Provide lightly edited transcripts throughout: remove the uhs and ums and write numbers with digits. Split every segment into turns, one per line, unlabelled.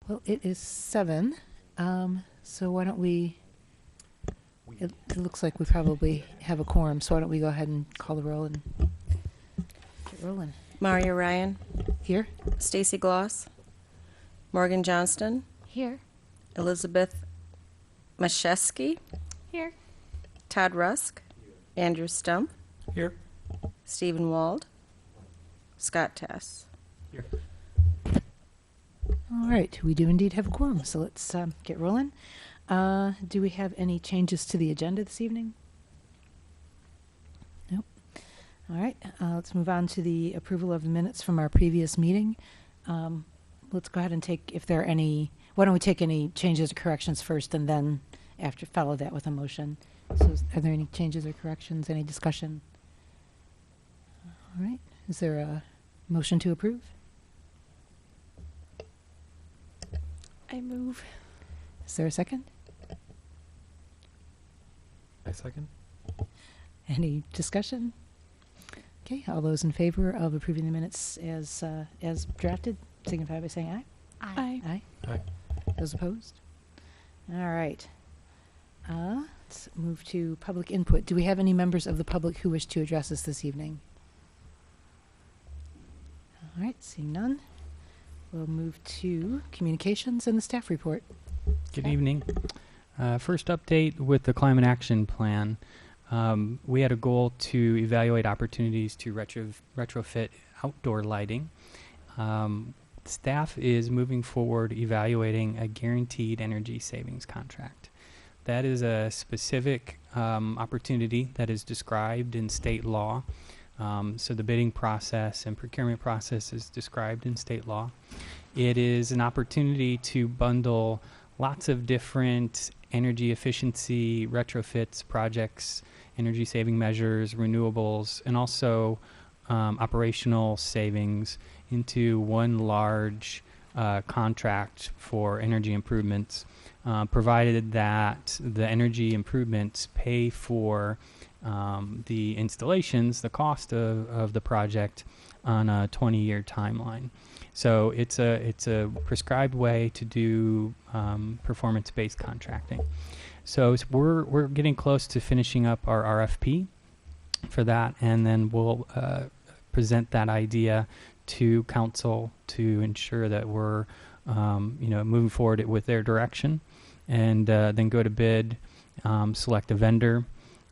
Well, it is 7, so why don't we, it looks like we probably have a quorum, so why don't we go ahead and call the roll and get rolling.
Maria Ryan,
Here?
Stacy Gloss, Morgan Johnston,
Here.
Elizabeth Mashesky,
Here.
Todd Rusk, Andrew Stump,
Here.
Stephen Wald, Scott Tess.
Here.
All right, we do indeed have a quorum, so let's get rolling. Do we have any changes to the agenda this evening? Nope. All right, let's move on to the approval of the minutes from our previous meeting. Let's go ahead and take, if there are any, why don't we take any changes or corrections first and then after follow that with a motion. So are there any changes or corrections, any discussion? All right, is there a motion to approve?
I move.
Is there a second?
I second.
Any discussion? Okay, all those in favor of approving the minutes as drafted, signify by saying aye.
Aye.
Aye.
Aye.
Those opposed? All right. Let's move to public input. Do we have any members of the public who wish to address us this evening? All right, seeing none. We'll move to communications and the staff report.
Good evening. First update with the Climate Action Plan. We had a goal to evaluate opportunities to retrofit outdoor lighting. Staff is moving forward evaluating a guaranteed energy savings contract. That is a specific opportunity that is described in state law. So the bidding process and procurement process is described in state law. It is an opportunity to bundle lots of different energy efficiency retrofits projects, energy saving measures, renewables, and also operational savings into one large contract for energy improvements, provided that the energy improvements pay for the installations, the cost of the project on a 20-year timeline. So it's a prescribed way to do performance-based contracting. So we're getting close to finishing up our RFP for that, and then we'll present that idea to council to ensure that we're moving forward with their direction, and then go to bid, select a vendor,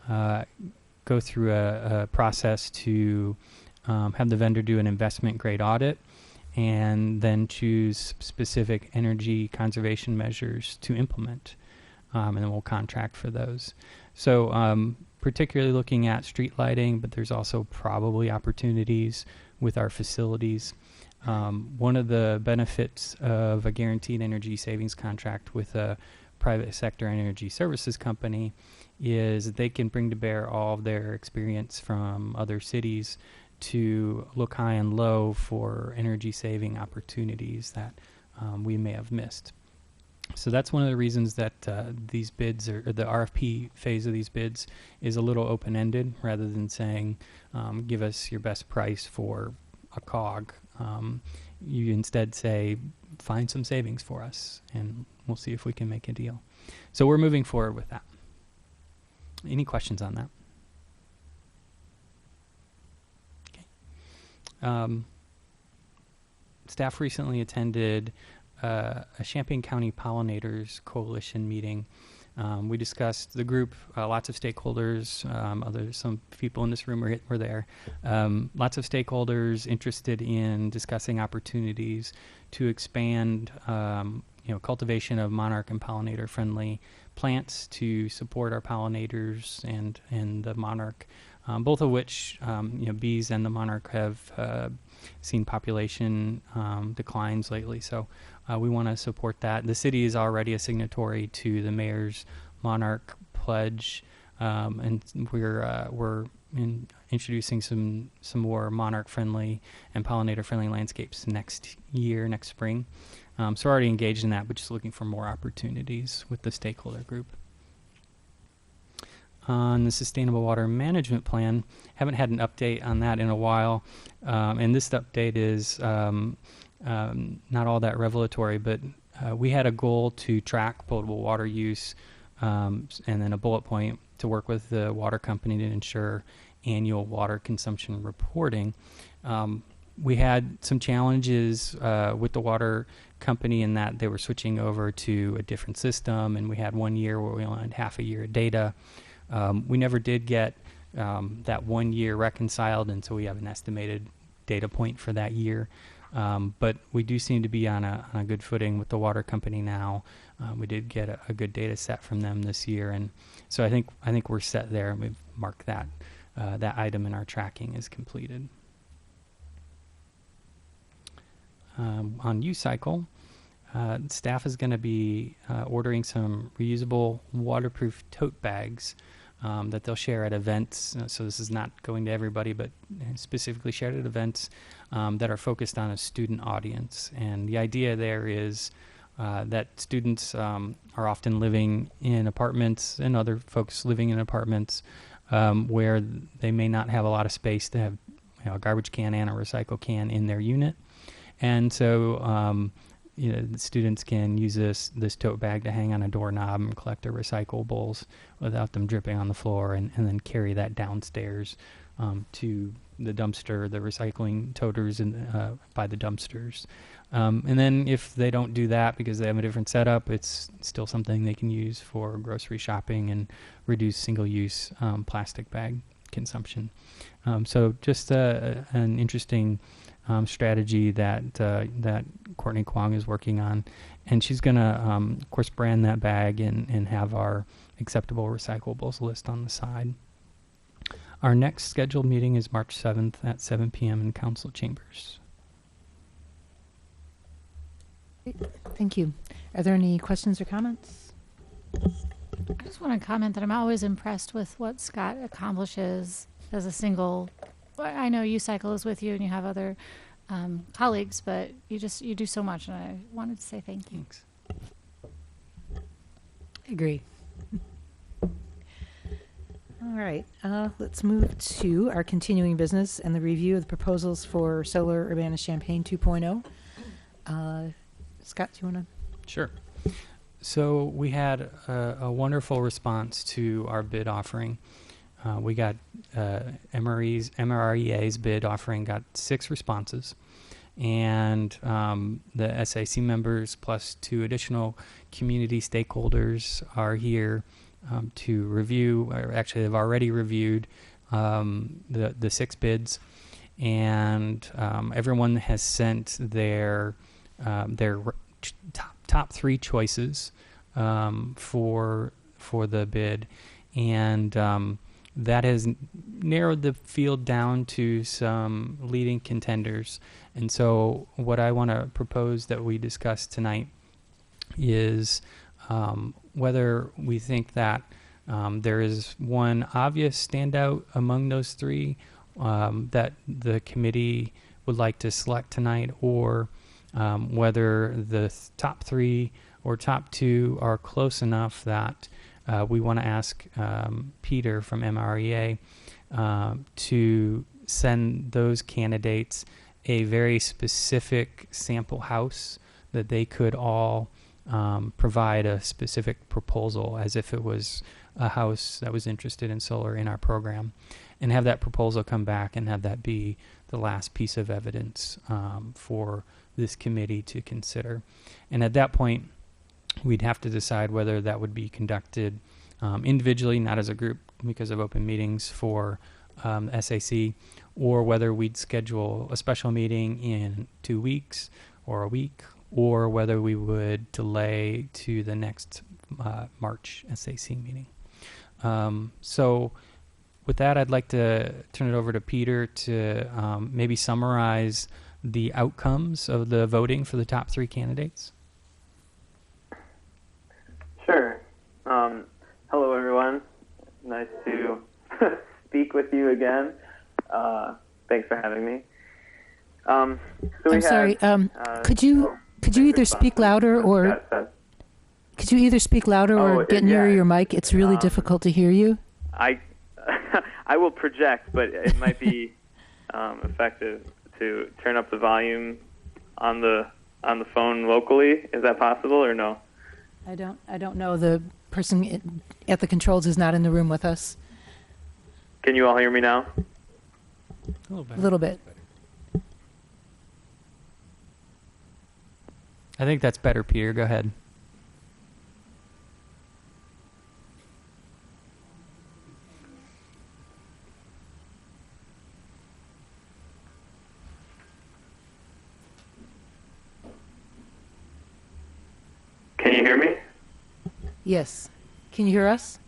go through a process to have the vendor do an investment grade audit, and then choose specific energy conservation measures to implement, and then we'll contract for those. So particularly looking at street lighting, but there's also probably opportunities with our facilities. One of the benefits of a guaranteed energy savings contract with a private sector energy services company is they can bring to bear all of their experience from other cities to look high and low for energy saving opportunities that we may have missed. So that's one of the reasons that these bids, or the RFP phase of these bids, is a little open-ended rather than saying, give us your best price for a COG. You instead say, find some savings for us, and we'll see if we can make a deal. So we're moving forward with that. Any questions on that? Okay. Staff recently attended a Champaign County Pollinators Coalition meeting. We discussed the group, lots of stakeholders, some people in this room were there. Lots of stakeholders interested in discussing opportunities to expand cultivation of monarch and pollinator friendly plants to support our pollinators and the monarch, both of which bees and the monarch have seen population declines lately. So we want to support that. The city is already a signatory to the mayor's monarch pledge, and we're introducing some more monarch friendly and pollinator friendly landscapes next spring. So we're already engaged in that, but just looking for more opportunities with the stakeholder group. On the Sustainable Water Management Plan, haven't had an update on that in a while, and this update is not all that revelatory, but we had a goal to track potable water use, and then a bullet point to work with the water company to ensure annual water consumption reporting. We had some challenges with the water company in that they were switching over to a different system, and we had 1 year where we only had half a year of data. We never did get that 1 year reconciled, and so we have an estimated data point for that year. But we do seem to be on a good footing with the water company now. We did get a good data set from them this year, and so I think we're set there, and we've marked that item in our tracking as completed. On U-Cycle, staff is going to be ordering some reusable waterproof tote bags that they'll share at events. So this is not going to everybody, but specifically shared at events that are focused on a student audience. And the idea there is that students are often living in apartments, and other folks living in apartments where they may not have a lot of space to have a garbage can and a recycle can in their unit. And so, the students can use this tote bag to hang on a doorknob and collect their recyclables without them dripping on the floor, and then carry that downstairs to the dumpster, the recycling toters by the dumpsters. And then if they don't do that because they have a different setup, it's still something they can use for grocery shopping and reduce single-use plastic bag consumption. So just an interesting strategy that Courtney Kwong is working on, and she's going to, of course, brand that bag and have our acceptable recyclables list on the side. Our next scheduled meeting is March 7th at 7 p.m. in Council Chambers.
Thank you. Are there any questions or comments?
I just want to comment that I'm always impressed with what Scott accomplishes as a single. I know U-Cycle is with you and you have other colleagues, but you do so much, and I wanted to say thank you.
Thanks.
I agree. All right, let's move to our continuing business and the review of the proposals for Solar Urbana-Champaign 2.0. Scott, do you want to?
Sure. So we had a wonderful response to our bid offering. We got MREA's bid offering got 6 responses, and the SAC members plus 2 additional community stakeholders are here to review, or actually they've already reviewed the 6 bids, and everyone has sent their top 3 choices for the bid, and that has narrowed the field down to some leading contenders. And so what I want to propose that we discuss tonight is whether we think that there is one obvious standout among those 3 that the committee would like to select tonight, or whether the top 3 or top 2 are close enough that we want to ask Peter from MREA to send those candidates a very specific sample house that they could all provide a specific proposal as if it was a house that was interested in solar in our program, and have that proposal come back and have that be the last piece of evidence for this committee to consider. And at that point, we'd have to decide whether that would be conducted individually, not as a group because of open meetings for SAC, or whether we'd schedule a special meeting in 2 weeks or a week, or whether we would delay to the next March SAC meeting. So with that, I'd like to turn it over to Peter to maybe summarize the outcomes of the voting for the top 3 candidates.
Sure. Hello, everyone. Nice to speak with you again. Thanks for having me. So
I'm sorry. Could you either speak louder or get nearer your mic? It's really difficult to hear you.
I will project, but it might be effective to turn up the volume on the on the phone locally. Is that possible or no?
I don't know. The person at the controls is not in the room with us.
Can you all hear me now?
A little bit.
A little bit.
I think that's better, Peter. Go ahead.
Can you hear me?
Yes. Can you hear us?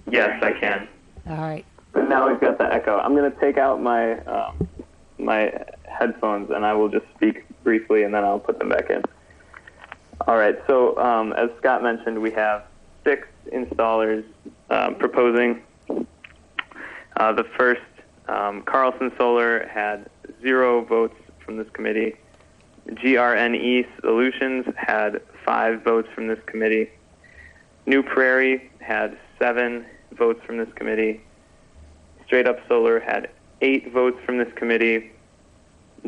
Yes, I can.
All right.
But now we've got the echo. I'm going to take out my my headphones and I will just speak briefly and then I'll put them back in. All right. So as Scott mentioned, we have 6 installers proposing. The first, Carlson Solar, had 0 votes from this committee. GRNE Solutions had 5 votes from this committee. New Prairie had 7 votes from this committee. Straight Up Solar had 8 votes from this committee.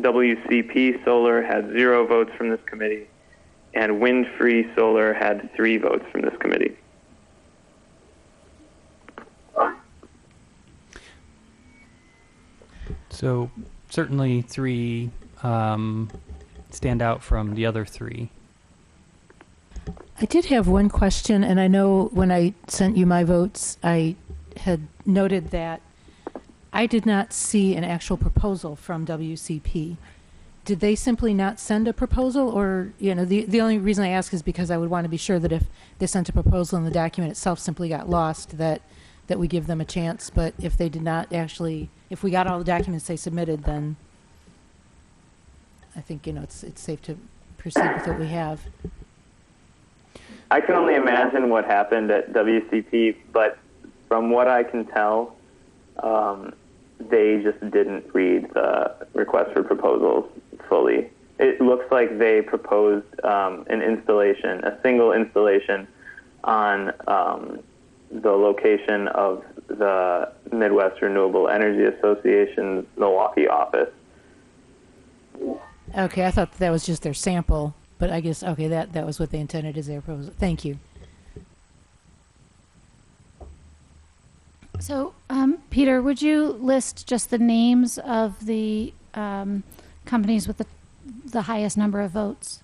WCP Solar had 0 votes from this committee. And Wind Free Solar had 3 votes from this committee.
So certainly 3 stand out from the other 3.
I did have one question, and I know when I sent you my votes, I had noted that I did not see an actual proposal from WCP. Did they simply not send a proposal, or, you know, the only reason I ask is because I would want to be sure that if they sent a proposal and the document itself simply got lost, that we give them a chance. But if they did not actually, if we got all the documents they submitted, then I think, you know, it's safe to proceed with what we have.
I can only imagine what happened at WCP, but from what I can tell, they just didn't read the request for proposals fully. It looks like they proposed an installation, a single installation on the location of the Midwest Renewable Energy Association's Milwaukee office.
Okay, I thought that was just their sample, but I guess, okay, that was what they intended as their proposal. Thank you.
So, Peter, would you list just the names of the companies with the highest number of votes,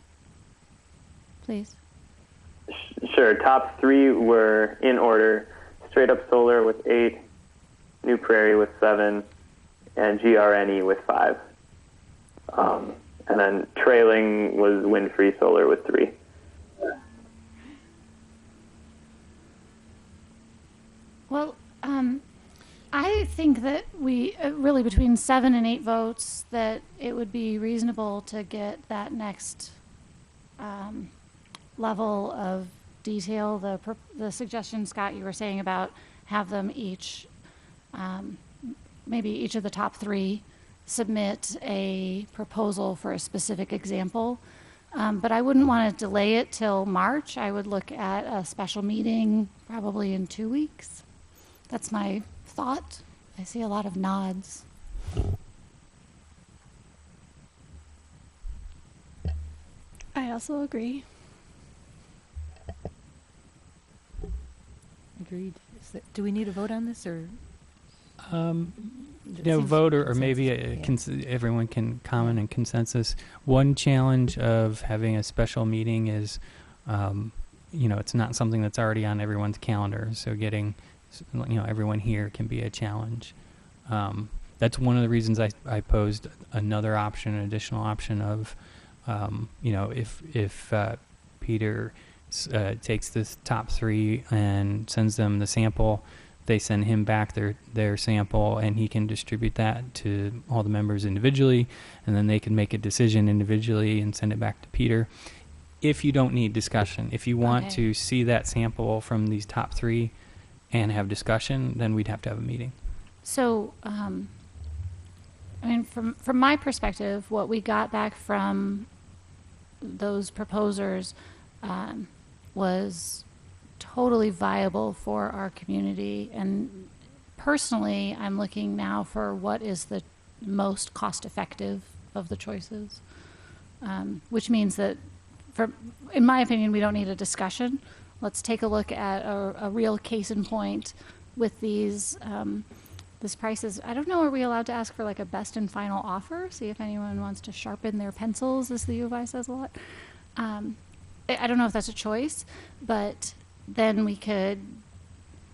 please?
Sure. Top 3 were in order: Straight Up Solar with 8, New Prairie with 7, and GRNE with 5. And then trailing was Wind Free Solar with 3.
Well, I think that we really between 7 and 8 votes that it would be reasonable to get that next level of detail. The suggestion, Scott, you were saying about have them each, maybe each of the top 3 submit a proposal for a specific example. But I wouldn't want to delay it till March. I would look at a special meeting probably in 2 weeks. That's my thought. I see a lot of nods.
I also agree.
Agreed. Do we need a vote on this, or?
Vote or maybe
consensus,
everyone can comment in consensus. One challenge of having a special meeting is, it's not something that's already on everyone's calendar. So getting, everyone here can be a challenge. That's one of the reasons I posed another option, an additional option of, if Peter takes the top 3 and sends them the sample, they send him back their sample, and he can distribute that to all the members individually, and then they can make a decision individually and send it back to Peter. If you don't need discussion, if you want to see that sample from these top 3 and have discussion, then we'd have to have a meeting.
So, from my perspective, what we got back from those proposers was totally viable for our community. And personally, I'm looking now for what is the most cost-effective of the choices. which means that, in my opinion, we don't need a discussion. Let's take a look at a real case in point with these this prices. I don't know, are we allowed to ask for like a best and final offer? See if anyone wants to sharpen their pencils, as the U of I says a lot. I don't know if that's a choice, but then we could,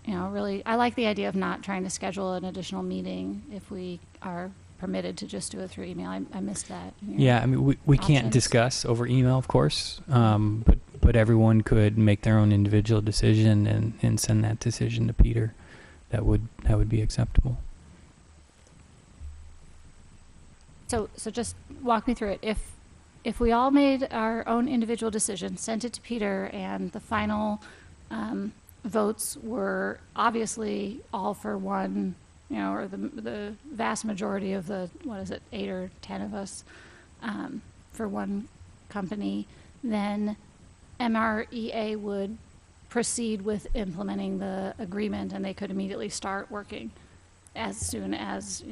really, I like the idea of not trying to schedule an additional meeting if we are permitted to just do it through email. I missed that.
Yeah, I mean, we can't
Options.
discuss over email, of course, but everyone could make their own individual decision and send that decision to Peter. That would be acceptable.
So just walk me through it. If we all made our own individual decision, sent it to Peter, and the final votes were obviously all for one, or the vast majority of the, 8 or 10 of us, for one company, then MREA would proceed with implementing the agreement, and they could immediately start working as soon as,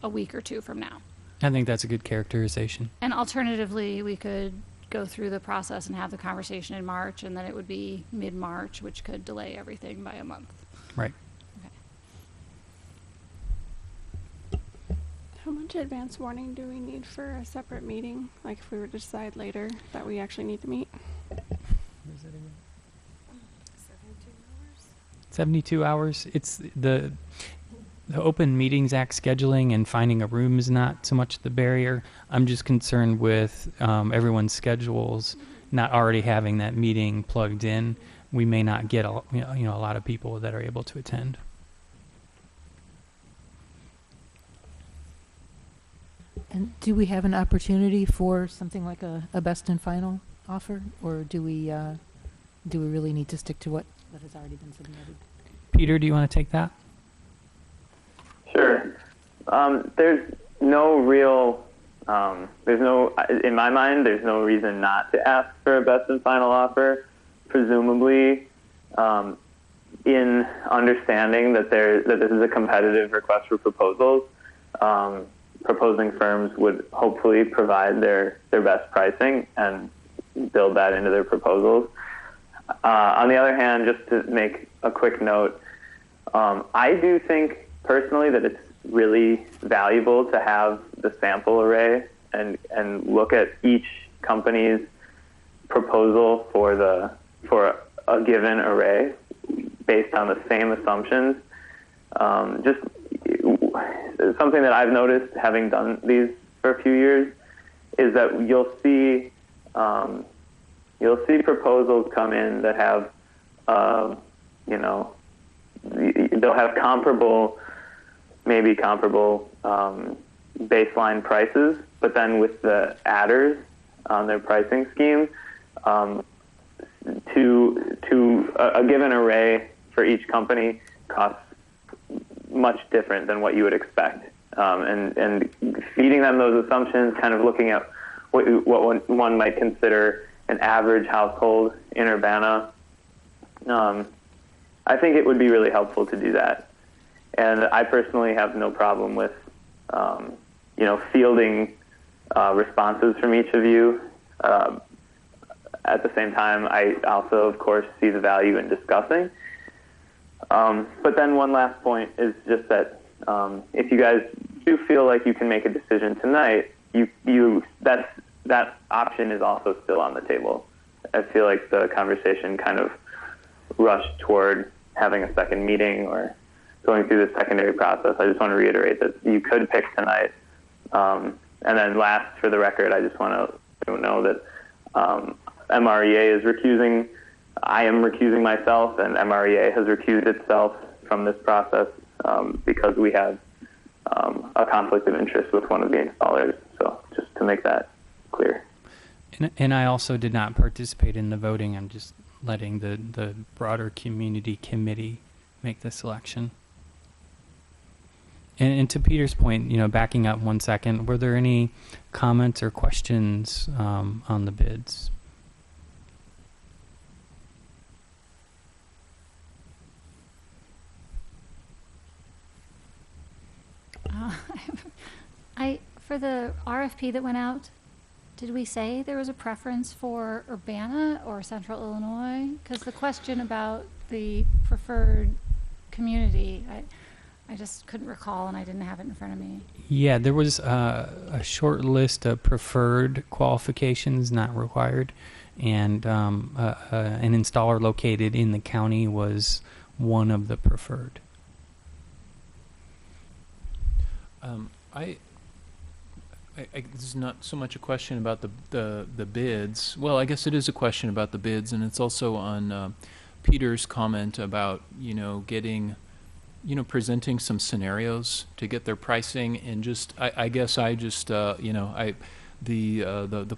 a week or two from now.
I think that's a good characterization.
And alternatively, we could go through the process and have the conversation in March, and then it would be mid-March, which could delay everything by a month.
Right.
Okay.
How much advance warning do we need for a separate meeting? Like if we were to decide later that we actually need to meet?
72 hours. It's the Open Meetings Act scheduling and finding a room is not so much the barrier. I'm just concerned with everyone's schedules not already having that meeting plugged in. We may not get a lot of people that are able to attend.
And do we have an opportunity for something like a best and final offer, or do we really need to stick to what has already been submitted?
Peter, do you want to take that?
Sure. There's no real, in my mind, there's no reason not to ask for a best and final offer. Presumably, in understanding that this is a competitive request for proposals, proposing firms would hopefully provide their best pricing and build that into their proposals. On the other hand, just to make a quick note, I do think personally that it's really valuable to have the sample array and look at each company's proposal for a given array based on the same assumptions. Just something that I've noticed having done these for a few years is that you'll see proposals come in that have they'll have comparable baseline prices, but then with the adders on their pricing scheme, to a given array for each company costs much different than what you would expect. And feeding them those assumptions, kind of looking at what one might consider an average household in Urbana, I think it would be really helpful to do that. And I personally have no problem with, fielding responses from each of you. At the same time, I also, of course, see the value in discussing. But then one last point is just that if you guys do feel like you can make a decision tonight, that option is also still on the table. I feel like the conversation kind of rushed toward having a second meeting or going through the secondary process. I just want to reiterate that you could pick tonight. And then last, for the record, I just want to know that MREA is recusing. I am recusing myself, and MREA has recused itself from this process because we have a conflict of interest with one of the installers. So just to make that clear.
And I also did not participate in the voting. I'm just letting the broader community committee make the selection. And to Peter's point, backing up 1 second, were there any comments or questions on the bids?
For the RFP that went out, Did we say there was a preference for Urbana or Central Illinois? Because the question about the preferred community, I just couldn't recall, and I didn't have it in front of me.
Yeah, there was a short list of preferred qualifications, not required, and an installer located in the county was one of the preferred.
This is not so much a question about the bids. Well, I guess it is a question about the bids, and it's also on Peter's comment about getting presenting some scenarios to get their pricing, and just I guess I just the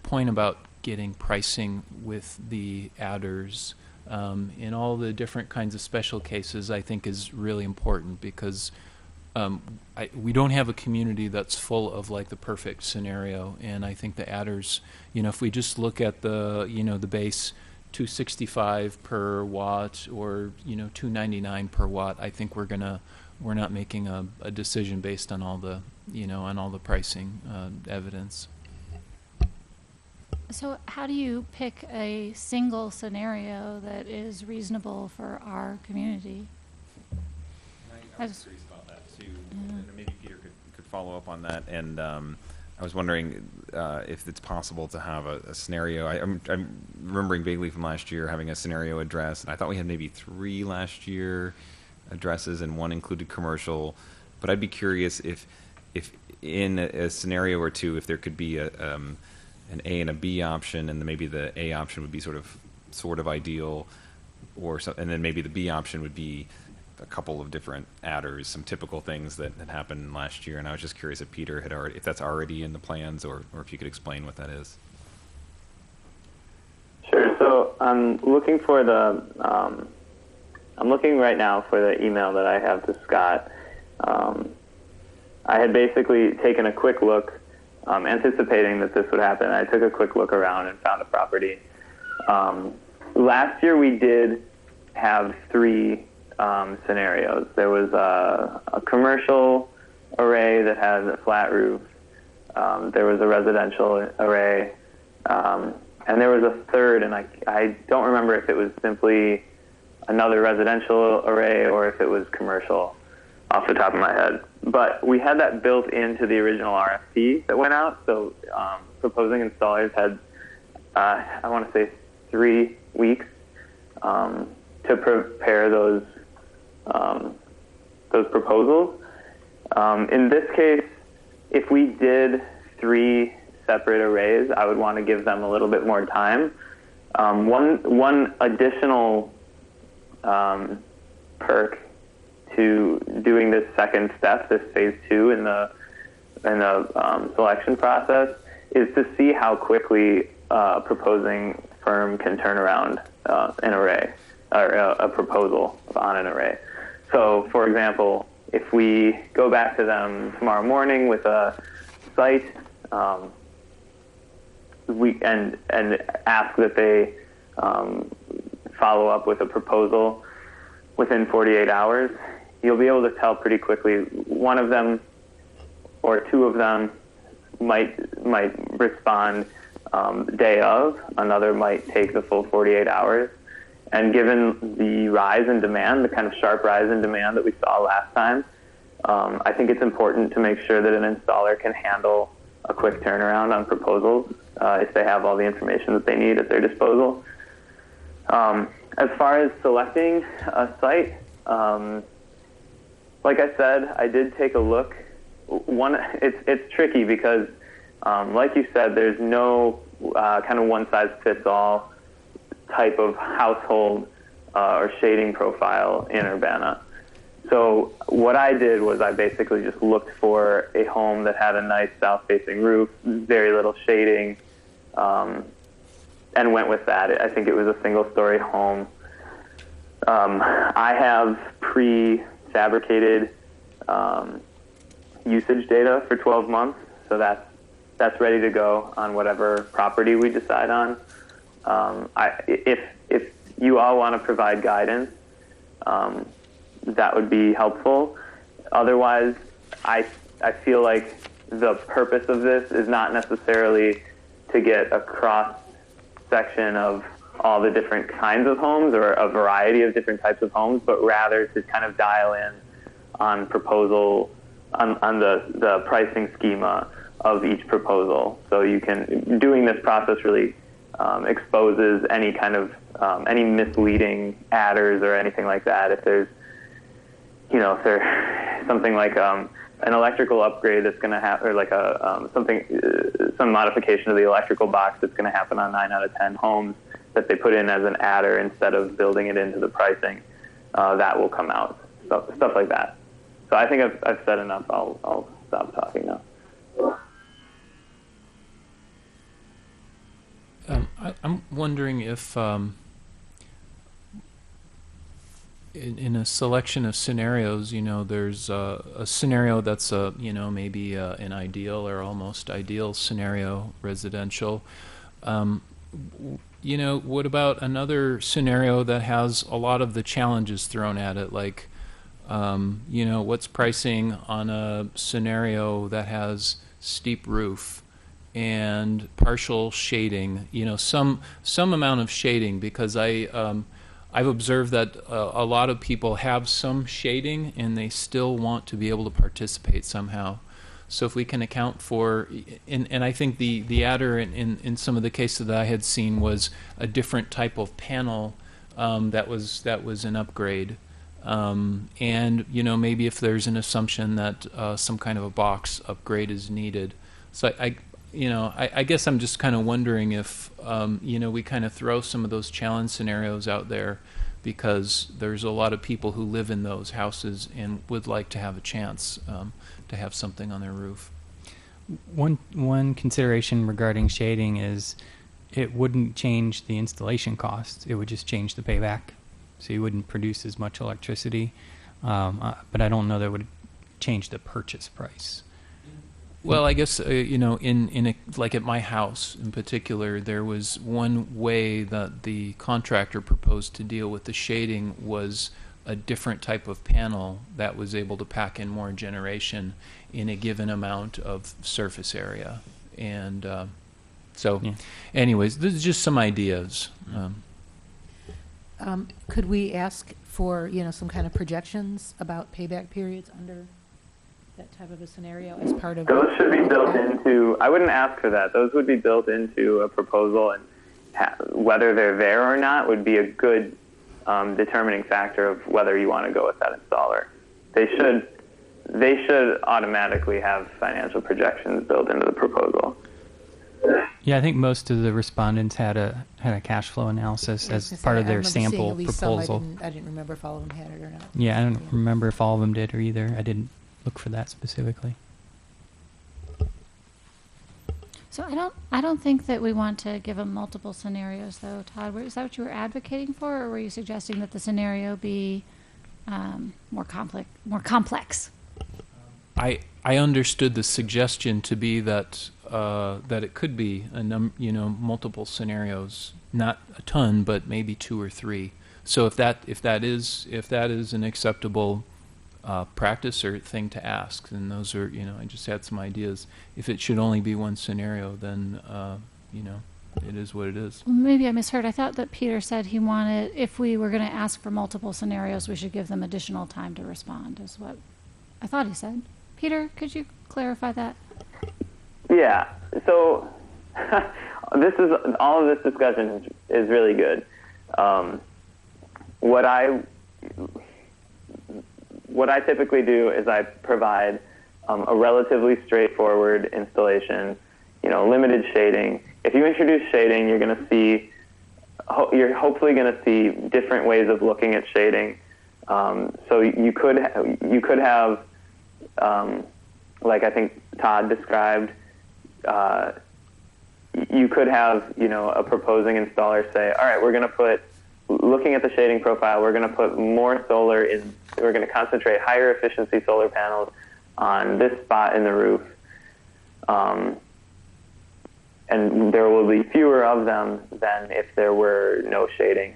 point about getting pricing with the adders in all the different kinds of special cases I think is really important, because we don't have a community that's full of like the perfect scenario, and I think the adders, if we just look at the the base 265 per watt or $299 per watt, I think we're not making a decision based on all the on all the pricing evidence.
So how do you pick a single scenario that is reasonable for our community?
I was curious about that too, and maybe Peter could follow up on that. And I was wondering if it's possible to have a scenario. I'm remembering vaguely from last year having a scenario address, and I thought we had maybe 3 last year addresses, and 1 included commercial. But I'd be curious if in a scenario or two, if there could be an A and a B option, and then maybe the A option would be sort of ideal, or so, and then maybe the B option would be a couple of different adders, some typical things that happened last year. And I was just curious if Peter if that's already in the plans, or if you could explain what that is.
Sure. So I'm looking right now for the email that I have to Scott. I had basically taken a quick look, anticipating that this would happen. I took a quick look around and found a property. Last year we did have 3 scenarios. There was a commercial array that has a flat roof. There was a residential array. And there was a third, and I don't remember if it was simply another residential array or if it was commercial off the top of my head. But we had that built into the original RFP that went out. So proposing installers had, I want to say, 3 weeks to prepare those proposals. In this case, if we did 3 separate arrays, I would want to give them a little bit more time. One additional perk to doing this second step, this phase 2 in the selection process, is to see how quickly a proposing firm can turn around an array or a proposal on an array. So, for example, if we go back to them tomorrow morning with a site, and ask that they follow up with a proposal within 48 hours, you'll be able to tell pretty quickly. One of them or 2 of them might respond day of. Another might take the full 48 hours. And given the rise in demand, the kind of sharp rise in demand that we saw last time, I think it's important to make sure that an installer can handle a quick turnaround on proposals if they have all the information that they need at their disposal. As far as selecting a site, like I said, I did take a look. It's tricky because, like you said, there's no kind of one-size-fits-all type of household or shading profile in Urbana. So what I did was I basically just looked for a home that had a nice south-facing roof, very little shading, and went with that. I think it was a single-story home. I have pre-fabricated usage data for 12 months, so that's ready to go on whatever property we decide on. If you all want to provide guidance, that would be helpful. Otherwise, I feel like the purpose of this is not necessarily to get a cross section of all the different kinds of homes or a variety of different types of homes, but rather to kind of dial in on proposal, on the pricing schema of each proposal. So you can, doing this process really exposes any kind of, any misleading adders or anything like that. If there's, you know, if there's something like an electrical upgrade that's going to happen, or like a some modification of the electrical box that's going to happen on 9 out of 10 homes that they put in as an adder instead of building it into the pricing, that will come out. Stuff like that. So I think I've said enough. I'll stop talking now.
I'm wondering if in a selection of scenarios, you know, there's a scenario that's you know, maybe an ideal or almost ideal scenario, residential. You know, what about another scenario that has a lot of the challenges thrown at it, like, you know, what's pricing on a scenario that has steep roof and partial shading, you know, some amount of shading, because I've observed that a lot of people have some shading and they still want to be able to participate somehow. So if we can account for, and I think the adder in some of the cases that I had seen was a different type of panel that was an upgrade. And, you know, maybe if there's an assumption that some kind of a box upgrade is needed. So I guess I'm just kind of wondering if, you know, we kind of throw some of those challenge scenarios out there because there's a lot of people who live in those houses and would like to have a chance to have something on their roof.
One consideration regarding shading is it wouldn't change the installation cost. It would just change the payback. So you wouldn't produce as much electricity. But I don't know that it would change the purchase price.
Well, I guess, you know, like at my house in particular, there was one way that the contractor proposed to deal with the shading was a different type of panel that was able to pack in more generation in a given amount of surface area. And anyways, this is just some ideas.
Could we ask for, you know, some kind of projections about payback periods under that type of a scenario as part of...
Those should be built into, I wouldn't ask for that. Those would be built into a proposal, and whether they're there or not would be a good determining factor of whether you want to go with that installer. They should automatically have financial projections built into the proposal.
Yeah, I think most of the respondents had a cash flow analysis as part of their sample proposal.
I didn't remember if all of them had it or not.
Yeah, I don't remember if all of them did or either. I didn't look for that specifically.
So I don't think that we want to give them multiple scenarios, though. Todd, is that what you were advocating for, or were you suggesting that the scenario be more complex?
I understood the suggestion to be that that it could be multiple scenarios, not a ton, but maybe 2 or 3. So if that is an acceptable practice or thing to ask, then those are, I just had some ideas. If it should only be one scenario, then it is what it is.
Maybe I misheard. I thought that Peter said he wanted, if we were going to ask for multiple scenarios, we should give them additional time to respond, is what I thought he said. Peter, could you clarify that?
Yeah. So all of this discussion is really good. What I typically do is I provide a relatively straightforward installation, limited shading. If you introduce shading, you're hopefully going to see different ways of looking at shading. So you could have, like I think Todd described, you could have, a proposing installer say, all right, we're going to put, looking at the shading profile, we're going to put more solar in, we're going to concentrate higher efficiency solar panels on this spot in the roof. And there will be fewer of them than if there were no shading.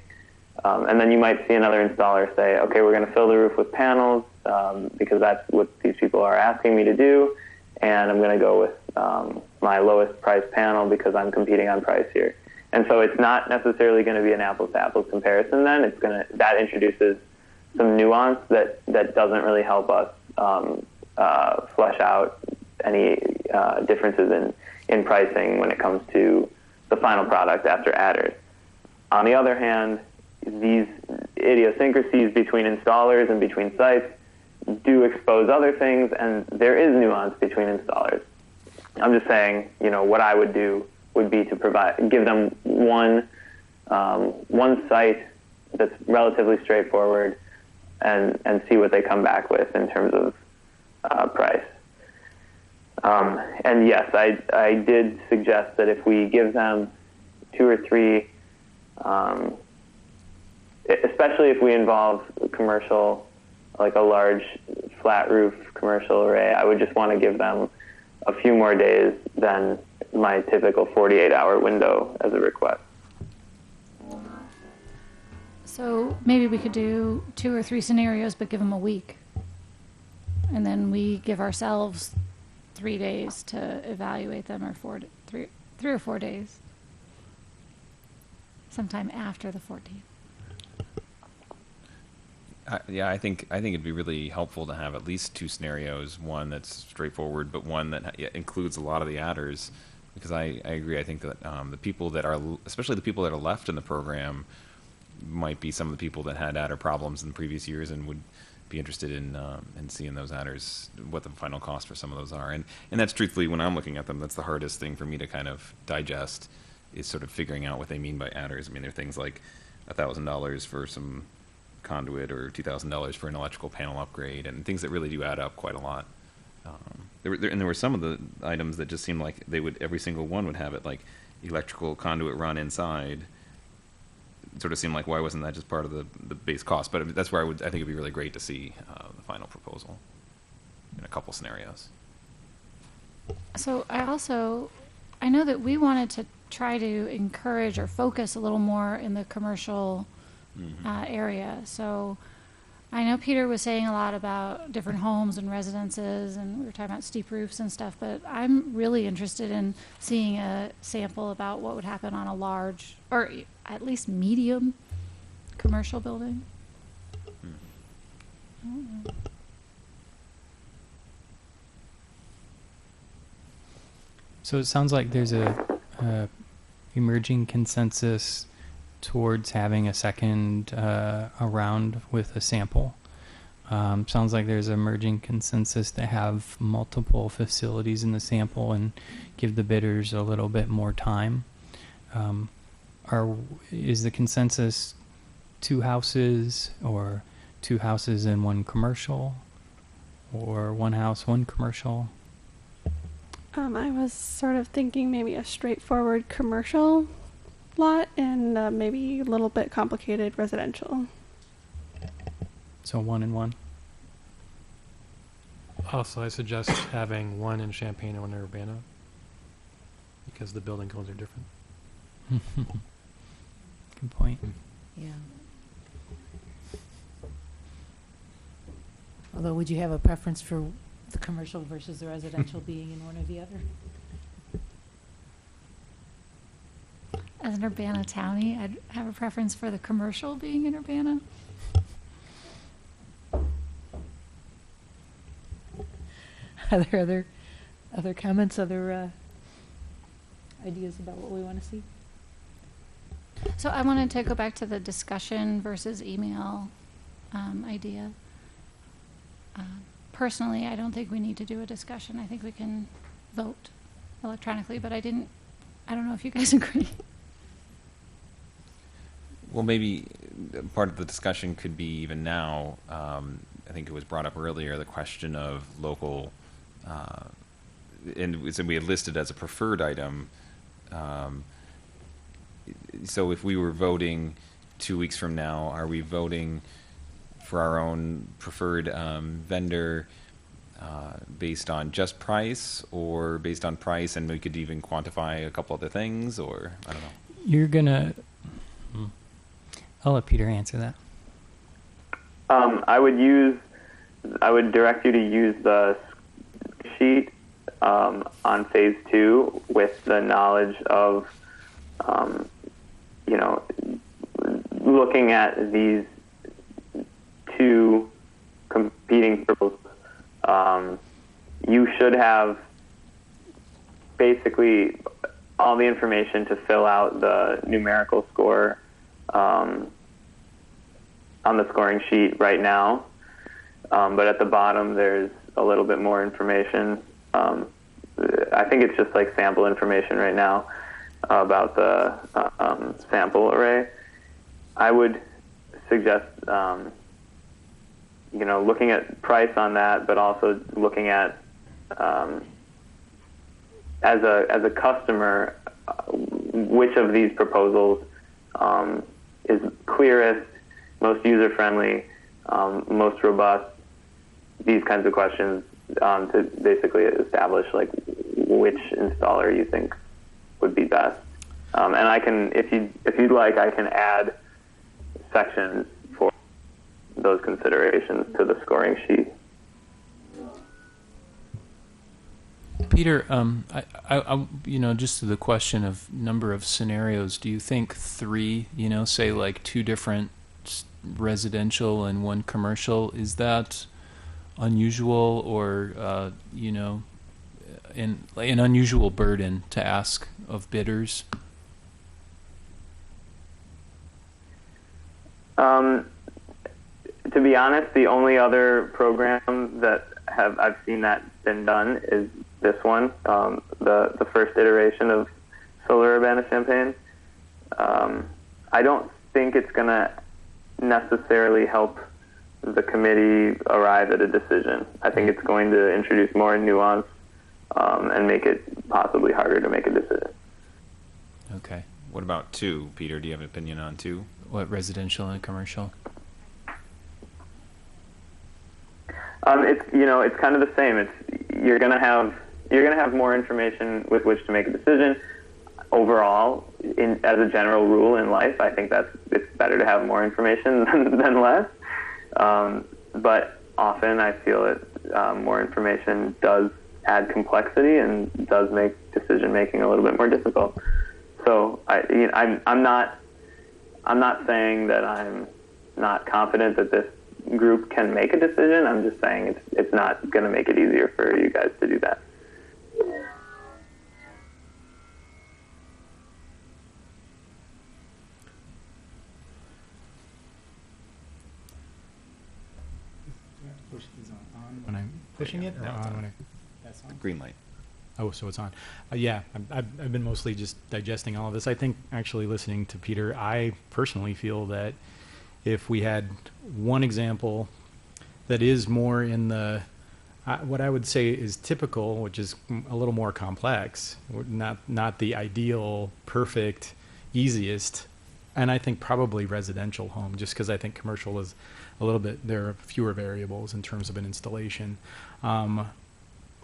And then you might see another installer say, okay, we're going to fill the roof with panels because that's what these people are asking me to do. and I'm going to go with my lowest price panel because I'm competing on price here. And so it's not necessarily going to be an apples-to-apples comparison then. That introduces some nuance that doesn't really help us flesh out any differences in pricing when it comes to the final product after adders. On the other hand, these idiosyncrasies between installers and between sites do expose other things, and there is nuance between installers. I'm just saying, what I would do would be to give them one site that's relatively straightforward, and see what they come back with in terms of price. And yes, I did suggest that if we give them 2 or 3, especially if we involve commercial, like a large flat roof commercial array, I would just want to give them a few more days than my typical 48-hour window as a request.
So maybe we could do 2 or 3 scenarios, but give them a week. And then we give ourselves 3 days to evaluate them, or 3 or 4 days. Sometime after the 14th.
Yeah, I think it'd be really helpful to have at least 2 scenarios. One that's straightforward, but one that includes a lot of the adders. Because I agree. I think that the people that are, especially the people that are left in the program, might be some of the people that had adder problems in previous years and would be interested in seeing those adders, what the final cost for some of those are. And that's truthfully, when I'm looking at them, that's the hardest thing for me to kind of digest, is sort of figuring out what they mean by adders. I mean, there are things like $1,000 for some conduit, or $2,000 for an electrical panel upgrade, and things that really do add up quite a lot. There were some of the items that just seemed like every single one would have it, like electrical conduit run inside. It sort of seemed like, why wasn't that just part of the base cost? But that's where I think it'd be really great to see the final proposal in a couple scenarios.
So I know that we wanted to try to encourage or focus a little more in the commercial area. So I know Peter was saying a lot about different homes and residences, and we were talking about steep roofs and stuff, but I'm really interested in seeing a sample about what would happen on a large, or at least medium, commercial building. I don't know.
So it sounds like there's a emerging consensus towards having a second round with a sample. Sounds like there's emerging consensus to have multiple facilities in the sample and give the bidders a little bit more time. Is the consensus 2 houses, or 2 houses and 1 commercial, or 1 house, 1 commercial?
I was sort of thinking maybe a straightforward commercial lot and maybe a little bit complicated residential.
So 1 and 1.
Also, I suggest having 1 in Champaign and 1 in Urbana, because the building codes are different.
Good point.
Yeah. Although, would you have a preference for the commercial versus the residential being in one or the other?
As an Urbana townie, I'd have a preference for the commercial being in Urbana.
Are there other comments, other ideas about what we want to see?
So I wanted to go back to the discussion versus email idea. Personally, I don't think we need to do a discussion. I think we can vote electronically, but I don't know if you guys agree.
Well, maybe part of the discussion could be even now, I think it was brought up earlier, the question of local, and we had listed as a preferred item. So if we were voting 2 weeks from now, are we voting for our own preferred vendor based on just price, or based on price and we could even quantify a couple other things, or I don't know?
You're gonna... I'll let Peter answer that.
I would direct you to use the sheet on phase 2 with the knowledge of, you know, looking at these two competing proposals. You should have basically all the information to fill out the numerical score on the scoring sheet right now. But at the bottom, there's a little bit more information. I think it's just like sample information right now about the sample array. I would suggest, you know, looking at price on that, but also looking at as a customer, which of these proposals is clearest, most user-friendly, most robust, these kinds of questions to basically establish like which installer you think would be best. And I can, if you'd like, I can add sections for those considerations to the scoring sheet.
Peter, I, you know, just to the question of number of scenarios, do you think 3, you know, say like 2 different residential and 1 commercial, is that unusual or, you know, an unusual burden to ask of bidders?
To be honest, the only other program that I've seen that been done is this one, the first iteration of Solar Urbana-Champaign. I don't think it's going to necessarily help the committee arrive at a decision. I think it's going to introduce more nuance and make it possibly harder to make a decision.
Okay.
What about 2, Peter? Do you have an opinion on 2?
What, residential and commercial?
It's, you know, it's kind of the same. It's you're gonna have more information with which to make a decision. Overall, as a general rule in life, I think it's better to have more information than less. But often, I feel that more information does add complexity and does make decision making a little bit more difficult. So I'm not saying that I'm not confident that this group can make a decision. I'm just saying it's not going to make it easier for you guys to do that.
When I'm pushing it, or
No, it's
on
on.
when I, that's on?
Green light.
Oh, so it's on. Yeah, I've been mostly just digesting all of this. I think actually listening to Peter, I personally feel that if we had one example that is more in the, what I would say is typical, which is a little more complex, not the ideal, perfect, easiest, and I think probably residential home, just because I think commercial is a little bit, there are fewer variables in terms of an installation,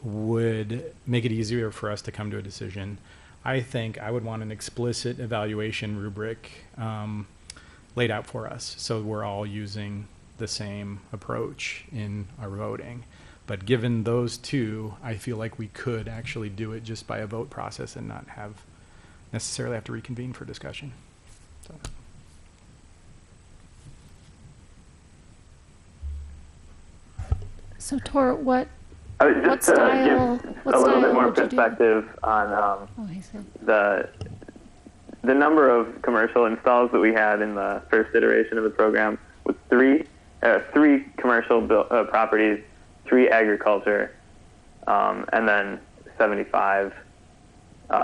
would make it easier for us to come to a decision. I think I would want an explicit evaluation rubric laid out for us, so we're all using the same approach in our voting. But given those 2, I feel like we could actually do it just by a vote process and not necessarily have to reconvene for discussion. So.
So Tor, what
Just
What
to
style-
give
what
a little
style
bit more
would you do?
perspective on
oh, I see.
the number of commercial installs that we had in the first iteration of the program was 3 commercial properties, 3 agriculture, and then 75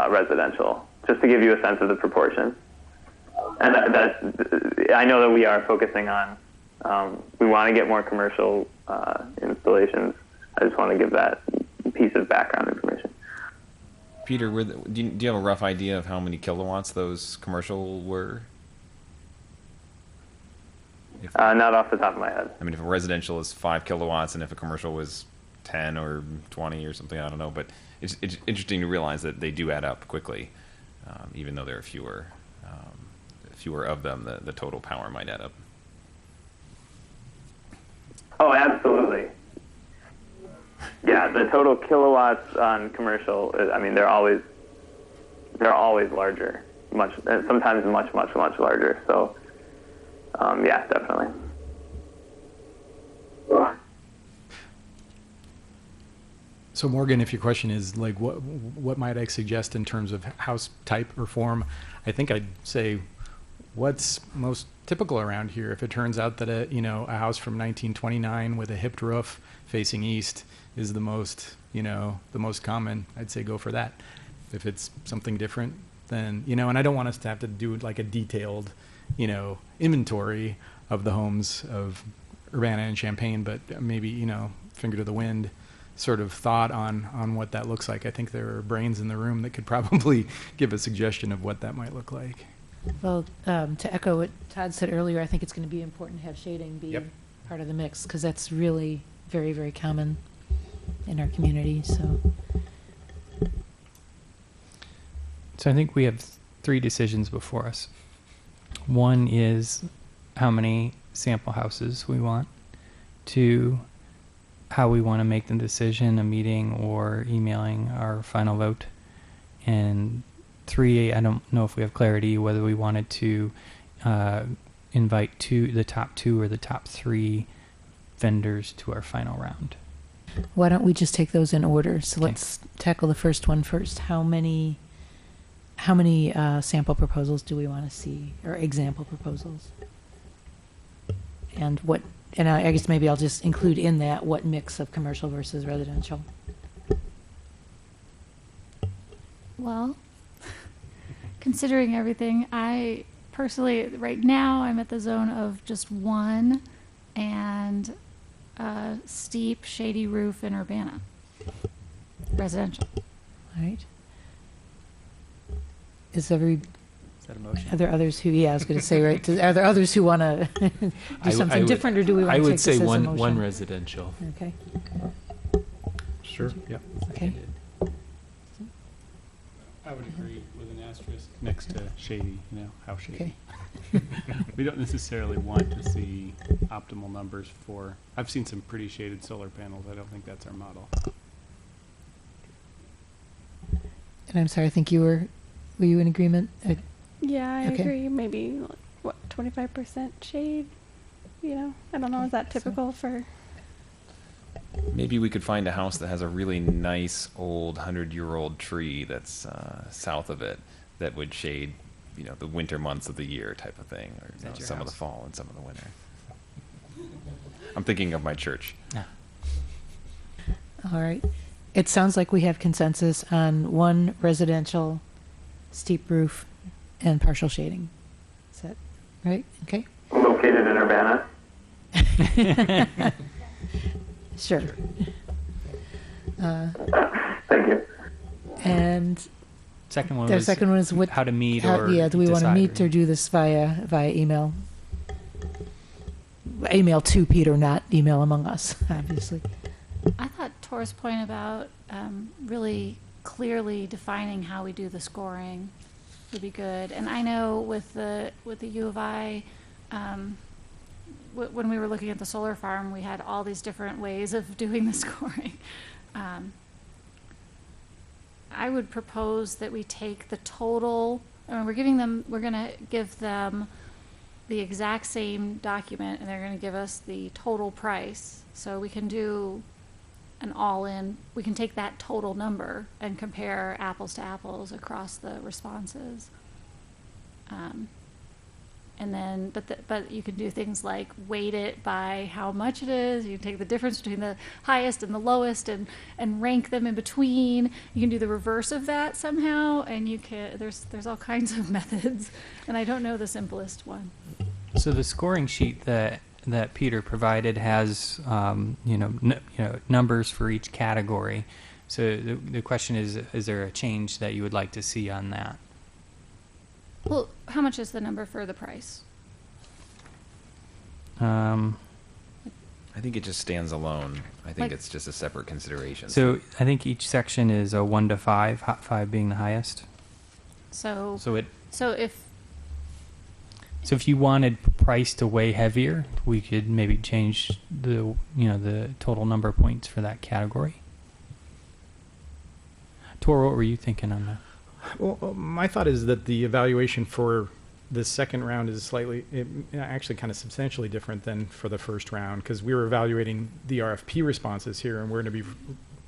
residential, just to give you a sense of the proportion. And I know that we are focusing on, we want to get more commercial installations. I just want to give that piece of background information.
Peter, do you have a rough idea of how many kilowatts those commercial were?
Not off the top of my head.
I mean, if a residential is 5 kilowatts and if a commercial was 10 or 20 or something, I don't know. But it's interesting to realize that they do add up quickly, even though there are fewer of them. The total power might add up.
Oh, absolutely. Yeah, the total kilowatts on commercial, I mean, they're always larger, sometimes much larger. So, yeah, definitely.
So Morgan, if your question is like, what might I suggest in terms of house type or form? I think I'd say, what's most typical around here? If it turns out that a house from 1929 with a hipped roof facing east is the most common, I'd say go for that. If it's something different, then and I don't want us to have to do like a detailed, inventory of the homes of Urbana and Champaign, but maybe finger to the wind sort of thought on what that looks like. I think there are brains in the room that could probably give a suggestion of what that might look like.
Well, to echo what Todd said earlier, I think it's going to be important to have shading be
Yep.
part of the mix, because that's really very, very common in our community. So
So I think we have 3 decisions before us. One is how many sample houses we want. 2, how we want to make the decision, a meeting or emailing our final vote. And 3, I don't know if we have clarity whether we wanted to invite the top 2 or the top 3 vendors to our final round.
why don't we just take those in order? So
Okay.
let's tackle the first one first. How many sample proposals do we want to see, or example proposals? And what? And I guess maybe I'll just include in that what mix of commercial versus residential.
Well, considering everything, I personally, right now, I'm at the zone of just 1 and steep, shady roof in Urbana. Residential.
All right.
Is that a motion?
Are there others who? Yeah, I was going to say, right. Are there others who want to do something different, or do we want
I
to take
would
this
say
as a
one
motion?
residential.
Okay.
Sure. Yep.
Okay.
I would agree with an asterisk next to shady, how shady.
Okay.
We don't necessarily want to see optimal numbers for, I've seen some pretty shaded solar panels. I don't think that's our model.
And I'm sorry. I think were you in agreement?
Yeah, I
Okay.
agree. Maybe 25% shade. I don't know. Is that
So-
typical for?
Maybe we could find a house that has a really nice old 100-year-old tree that's south of it that would shade, the winter months of the year type of thing, or
Is that your
some of the
house?
fall and some of the winter. I'm thinking of my church.
All right. It sounds like we have consensus on 1 residential, steep roof, and partial shading. Is that right? Okay.
Located in Urbana.
Sure.
Thank you.
And
Second one
the
was
second one is what?
how to meet
how-
or
yeah. Do we want to
decide,
meet or do this via email? Email to Peter, not email among us, obviously.
I thought Tor's point about really clearly defining how we do the scoring would be good. And I know with the U of I, when we were looking at the solar farm, we had all these different ways of doing the scoring. I would propose that we take the total. We're going to give them the exact same document, and they're going to give us the total price. So we can do an all-in. We can take that total number and compare apples to apples across the responses. And then, but you can do things like weight it by how much it is. You can take the difference between the highest and the lowest and rank them in between. You can do the reverse of that somehow, and there's all kinds of methods, and I don't know the simplest one.
So the scoring sheet that Peter provided has numbers for each category. So the question is there a change that you would like to see on that?
Well, how much is the number for the price?
I think it just stands alone. I think
Like-
it's just a separate consideration.
So I think each section is a 1 to 5, 5 being the highest.
So
So if you wanted price to weigh heavier, we could maybe change the total number of points for that category. Tor, what were you thinking on that?
Well, my thought is that the evaluation for the second round is actually kind of substantially different than for the first round, because we were evaluating the RFP responses here, and we're going to be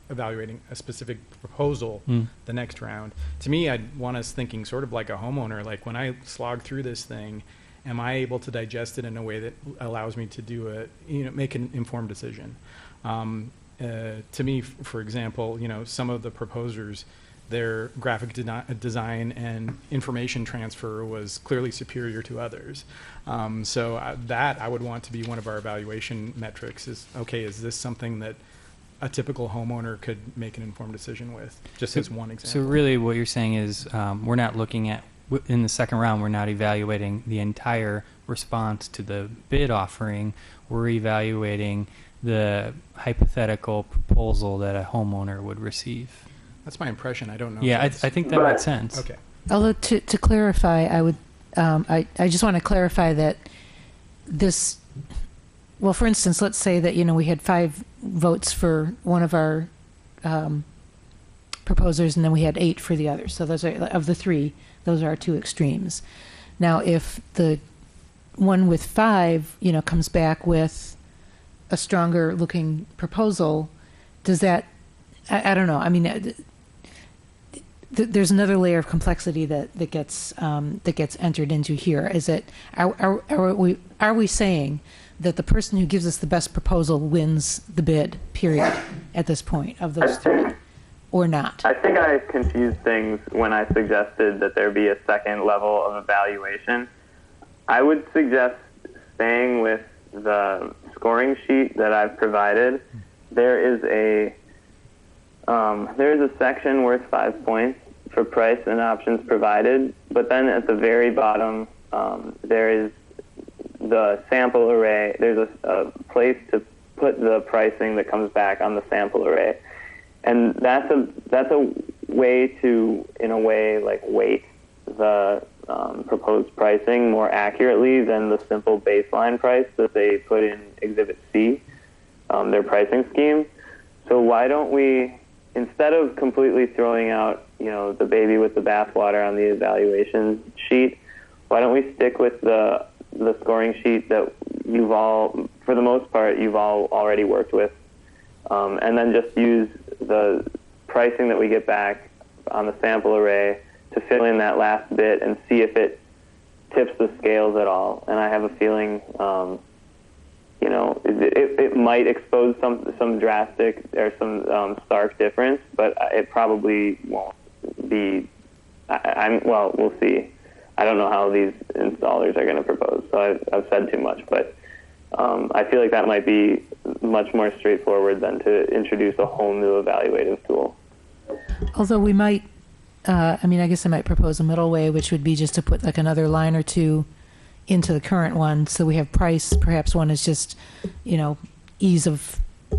evaluating a specific proposal the next round. To me, I'd want us thinking sort of like a homeowner, like when I slog through this thing, am I able to digest it in a way that allows me to make an informed decision? To me, for example, some of the proposers, their graphic design and information transfer was clearly superior to others. That I would want to be one of our evaluation metrics is, okay, is this something that a typical homeowner could make an informed decision with, just as one example.
So really what you're saying is we're not looking at, in the second round, we're not evaluating the entire response to the bid offering. We're evaluating the hypothetical proposal that a homeowner would receive.
That's my impression. I don't know.
Yeah, I think that makes sense.
Okay.
Although to clarify, I would, I just want to clarify that this, well, for instance, let's say that, we had 5 votes for one of our proposers, and then we had 8 for the others. So those are, of the 3, those are our 2 extremes. Now, if the one with 5, comes back with a stronger looking proposal, does that, I don't know. I mean, there's another layer of complexity that gets entered into here. Is it are we saying that the person who gives us the best proposal wins the bid, period, at this point of those 3, or not?
I think I confused things when I suggested that there be a second level of evaluation. I would suggest staying with the scoring sheet that I've provided. There is a section worth 5 points for price and options provided, but then at the very bottom there is the sample array. There's a place to put the pricing that comes back on the sample array, and that's a way to, in a way, like weight the proposed pricing more accurately than the simple baseline price that they put in Exhibit C, their pricing scheme. So why don't we, instead of completely throwing out, the baby with the bathwater on the evaluation sheet, why don't we stick with the scoring sheet that you've all, for the most part, you've all already worked with, and then just use the pricing that we get back on the sample array to fill in that last bit and see if it tips the scales at all. And I have a feeling, it might expose some drastic or some stark difference, but it probably won't be. We'll see. I don't know how these installers are going to propose, so I've said too much, but I feel like that might be much more straightforward than to introduce a whole new evaluative tool.
Although we might, I guess I might propose a middle way, which would be just to put like another line or 2 into the current one, so we have price. Perhaps one is just, ease of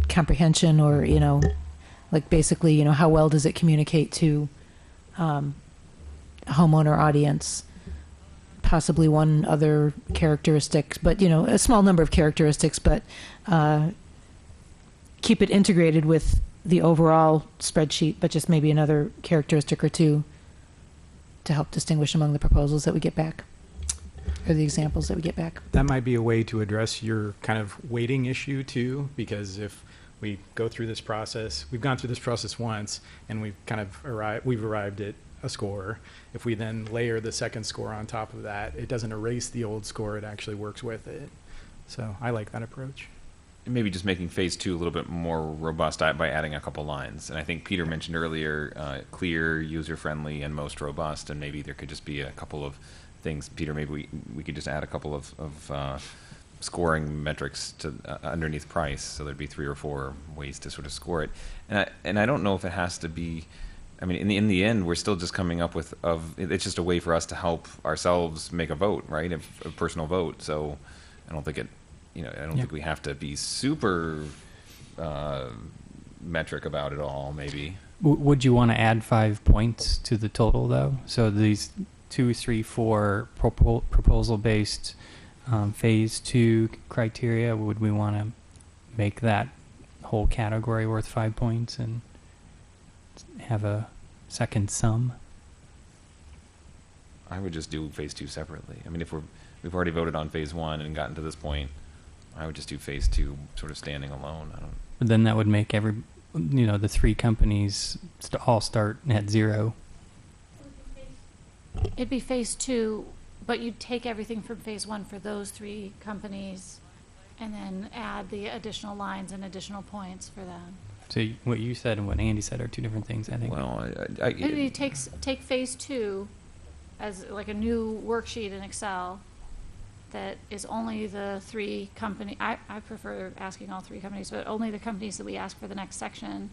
comprehension, or like basically, how well does it communicate to a homeowner audience. Possibly one other characteristic, but a small number of characteristics, but keep it integrated with the overall spreadsheet, but just maybe another characteristic or 2 to help distinguish among the proposals that we get back, or the examples that we get back.
That might be a way to address your kind of weighting issue too, because if we go through this process, we've gone through this process once, and we've kind of arrived at a score. If we then layer the second score on top of that, it doesn't erase the old score, it actually works with it. So I like that approach.
And maybe just making phase 2 a little bit more robust by adding a couple lines. And I think Peter mentioned earlier, clear, user-friendly, and most robust, and maybe there could just be a couple of things. Peter, maybe we could just add a couple of scoring metrics to underneath price, so there'd be 3 or 4 ways to sort of score it. And I don't know if it has to be, I mean, in the end, we're still just coming up with, it's just a way for us to help ourselves make a vote, right? A personal vote. So I don't think it, I don't think we have to be super metric about it all, maybe.
Would you want to add 5 points to the total, though? So these 2, 3, 4 proposal-based phase 2 criteria, would we want to make that whole category worth 5 points and have a second sum.
I would just do phase 2 separately. I mean, if we've already voted on phase 1 and gotten to this point, I would just do phase 2 sort of standing alone. I don't.
But then that would make the three companies all start at zero.
It'd be phase 2, but you'd take everything from phase 1 for those 3 companies and then add the additional lines and additional points for them.
So what you said and what Andy said are two different things, I think.
Well,
Maybe take phase 2 as like a new worksheet in Excel that is only the 3 company. I prefer asking all 3 companies, but only the companies that we ask for the next section.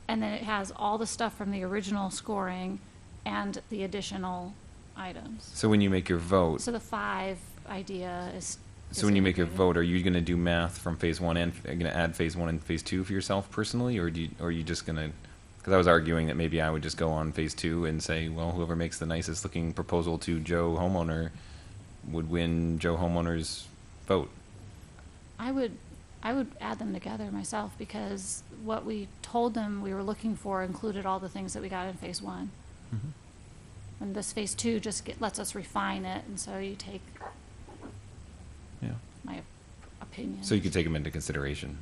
And then it has all the stuff from the original scoring and the additional items.
So when you make your vote,
So the 5 idea is.
so when you make your
disintegrated.
vote, are you going to do math from phase 1 and are you going to add phase 1 and phase 2 for yourself personally, or are you just going to? Because I was arguing that maybe I would just go on phase 2 and say, well, whoever makes the nicest looking proposal to Joe homeowner would win Joe homeowner's vote.
I would add them together myself because what we told them we were looking for included all the things that we got in phase 1.
Mm-hmm.
And this phase 2 just lets us refine it, and so you take
Yeah.
my opinion.
So you could take them into consideration.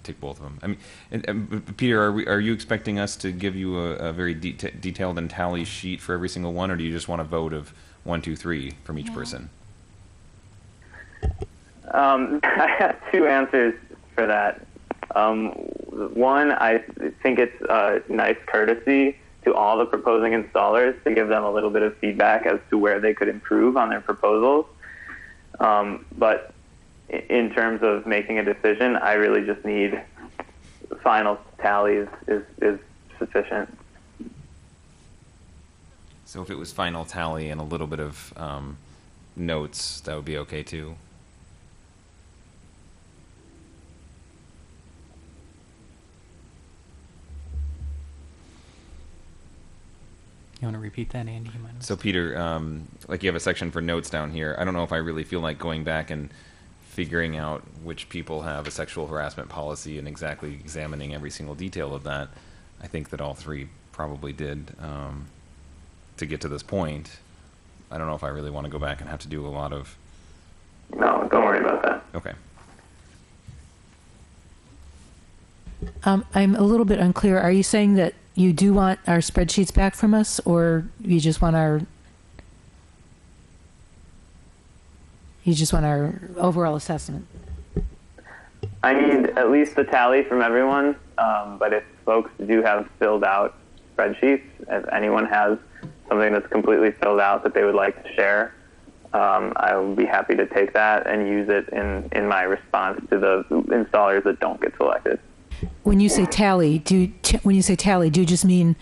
Take both of them. I mean, and Peter, are you expecting us to give you a very detailed and tally sheet for every single one, or do you just want a vote of 1, 2, 3 from each
No.
person?
I have 2 answers for that. One, I think it's a nice courtesy to all the proposing installers to give them a little bit of feedback as to where they could improve on their proposals. But in terms of making a decision, I really just need final tallies is sufficient.
So if it was final tally and a little bit of notes, that would be okay too.
You want to repeat that, Andy? You might.
So Peter, like you have a section for notes down here. I don't know if I really feel like going back and figuring out which people have a sexual harassment policy and exactly examining every single detail of that. I think that all 3 probably did to get to this point. I don't know if I really want to go back and have to do a lot of.
No, don't worry about that.
Okay.
I'm a little bit unclear. Are you saying that you do want our spreadsheets back from us, or you just want our overall assessment?
I need at least the tally from everyone, but if folks do have filled out spreadsheets, if anyone has something that's completely filled out that they would like to share, I will be happy to take that and use it in my response to the installers that don't get selected.
When you say tally, do you just mean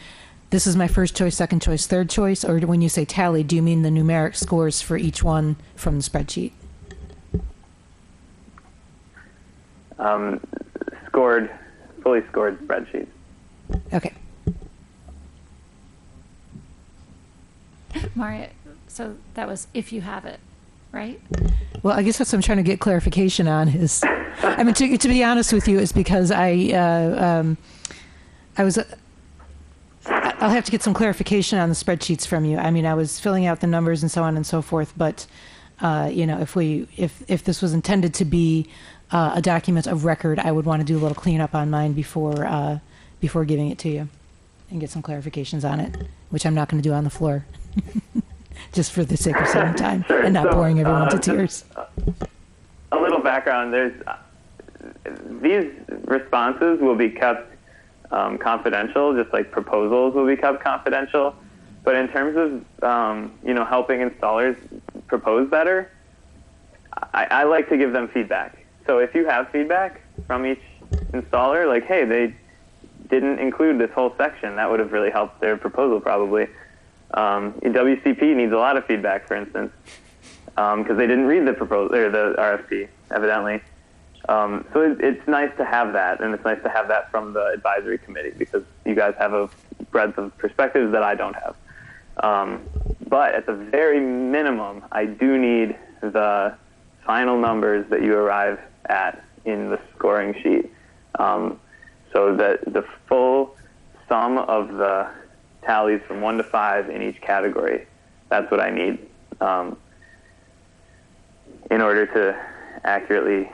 this is my first choice, second choice, third choice, or when you say tally, do you mean the numeric scores for each one from the spreadsheet?
Fully scored spreadsheets.
Okay.
Maria, so that was if you have it, right?
Well, I guess that's what I'm trying to get clarification on is, I mean, to be honest with you, is because I'll have to get some clarification on the spreadsheets from you. I mean, I was filling out the numbers and so on and so forth, but, if this was intended to be a document of record, I would want to do a little cleanup on mine before giving it to you and get some clarifications on it, which I'm not going to do on the floor. Just for the sake of saving time
Sure.
and not
So,
boring everyone to tears.
A little background. These responses will be kept confidential, just like proposals will be kept confidential. But in terms of helping installers propose better, I like to give them feedback. So if you have feedback from each installer, like, hey, they didn't include this whole section, that would have really helped their proposal probably. WCP needs a lot of feedback, for instance, because they didn't read the proposal or the RFP, evidently. So it's nice to have that, and it's nice to have that from the advisory committee because you guys have a breadth of perspectives that I don't have. But at the very minimum, I do need the final numbers that you arrive at in the scoring sheet, so that the full sum of the tallies from 1 to 5 in each category. That's what I need in order to accurately.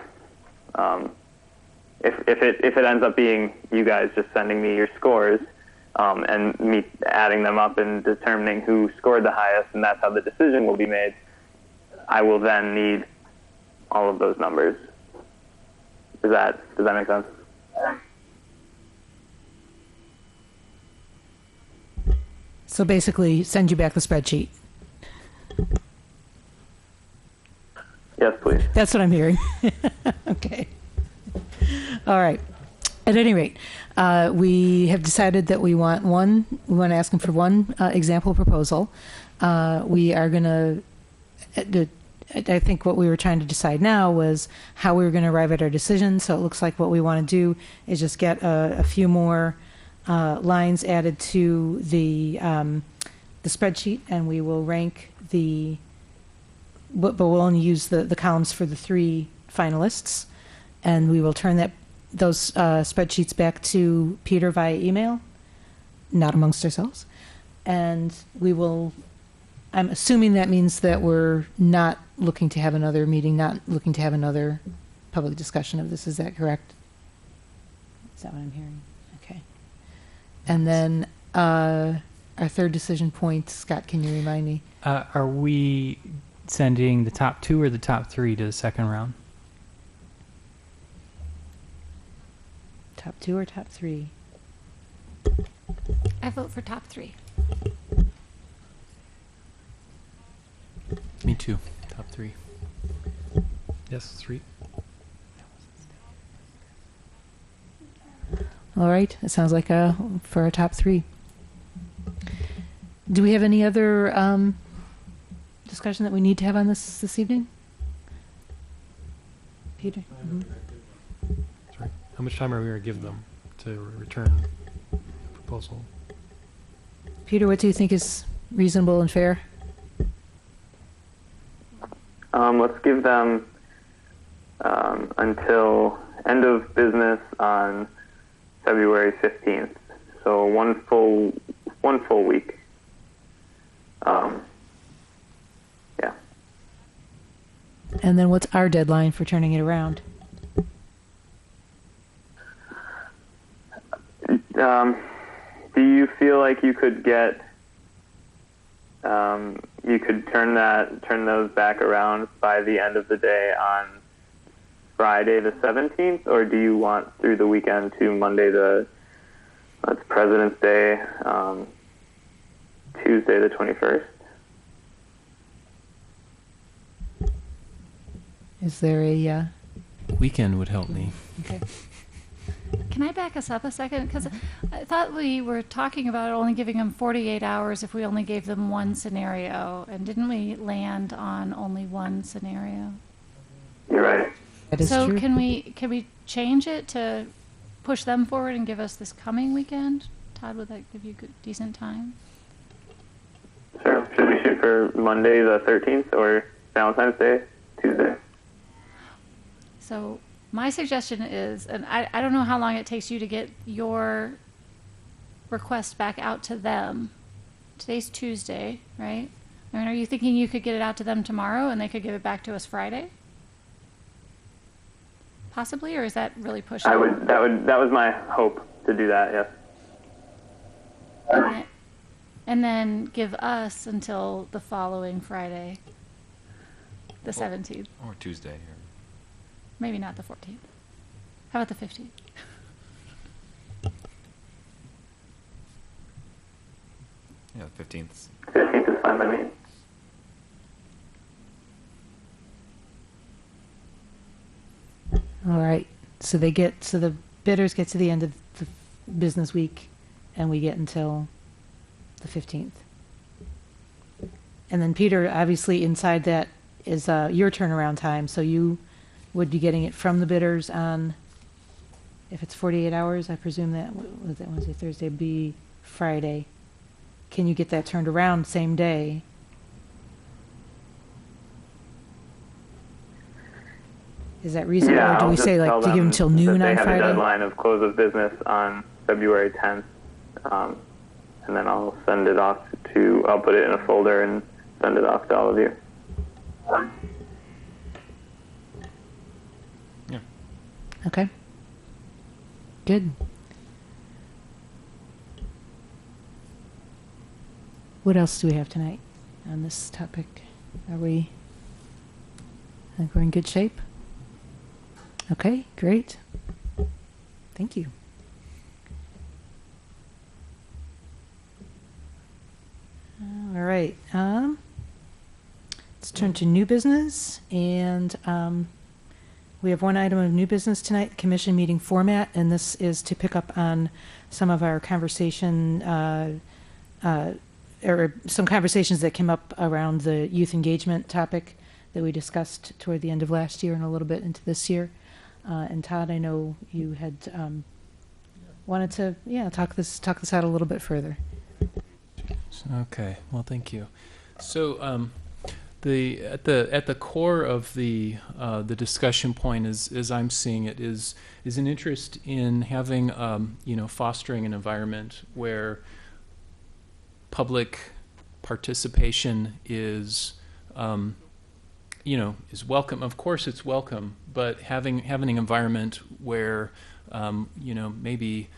If it ends up being you guys just sending me your scores and me adding them up and determining who scored the highest, and that's how the decision will be made, I will then need all of those numbers. Does that make sense?
So basically, send you back the spreadsheet.
Yes, please.
That's what I'm hearing. Okay. All right. At any rate, we have decided that we want to ask them for one example proposal. We are going to, I think what we were trying to decide now was how we were going to arrive at our decision. So it looks like what we want to do is just get a few more lines added to the spreadsheet, and we will rank but we'll only use the columns for the 3 finalists, and we will turn those spreadsheets back to Peter via email, not amongst ourselves. And I'm assuming that means that we're not looking to have another meeting, not looking to have another public discussion of this. Is that correct? Is that what I'm hearing? Okay. And then our third decision point, Scott, can you remind me?
Are we sending the top 2 or the top 3 to the second round?
Top 2 or top 3?
I vote for top 3.
Me too. Top 3.
Yes, 3.
All right. It sounds like for our top 3. Do we have any other discussion that we need to have on this evening? Peter? Mhm.
Sorry. How much time are we going to give them to return the proposal?
Peter, what do you think is reasonable and fair?
Let's give them until end of business on February 15th. So one full week. Yeah.
And then what's our deadline for turning it around?
Do you feel like you could get you could turn those back around by the end of the day on Friday the 17th, or do you want through the weekend to Monday that's President's Day, Tuesday the 21st?
Is there a
Weekend would help me.
okay?
Can I back us up a second? Because I thought we were talking about only giving them 48 hours if we only gave them one scenario. And didn't we land on only one scenario?
You're right.
That is
So
true.
can we change it to push them forward and give us this coming weekend? Todd, would that give you decent time?
Sure. Should we shoot for Monday the 13th or Valentine's Day, Tuesday?
So my suggestion is, and I don't know how long it takes you to get your request back out to them. Today's Tuesday, right? I mean, are you thinking you could get it out to them tomorrow and they could give it back to us Friday? Possibly, or is that really pushing?
That was my hope to do that, yes.
And then give us until the following Friday, the 17th.
Or Tuesday. Or
Maybe not the 14th. How about the 15th?
yeah, 15th.
15th is fine by me.
All right. So the bidders get to the end of the business week, and we get until the 15th. And then Peter, obviously inside that is your turnaround time, so you would be getting it from the bidders on, if it's 48 hours, I presume that, was that Wednesday, Thursday, be Friday. Can you get that turned around same day? Is that reasonable, or do we say like to give them till noon
that they
on
have
Friday?
a deadline of close of business on February 10th, and then I'll send it off I'll put it in a folder and send it off to all of you.
Okay. Good. What else do we have tonight on this topic? I think we're in good shape? Okay, great. Thank you. All right. Let's turn to new business, and we have one item of new business tonight, commission meeting format, and this is to pick up on some of our conversation, or some conversations that came up around the youth engagement topic that we discussed toward the end of last year and a little bit into this year. And Todd, I know you had wanted to, talk this out a little bit further.
Okay. Well, thank you. So, at the core of the discussion point, as I'm seeing it, is an interest in having fostering an environment where public participation is is welcome. Of course, it's welcome, but having an environment where maybe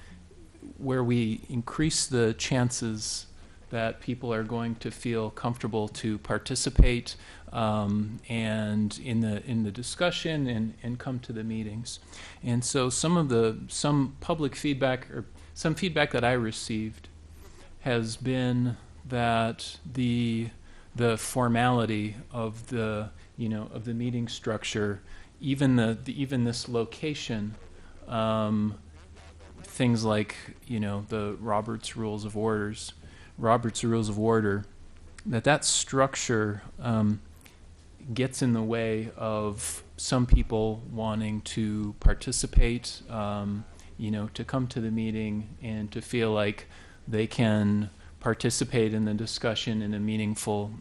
where we increase the chances that people are going to feel comfortable to participate and in the discussion and come to the meetings. And so some public feedback, or some feedback that I received, has been that the formality of the meeting structure, even this location, things like the Robert's Rules of Order, that structure gets in the way of some people wanting to participate, to come to the meeting and to feel like they can participate in the discussion in a meaningful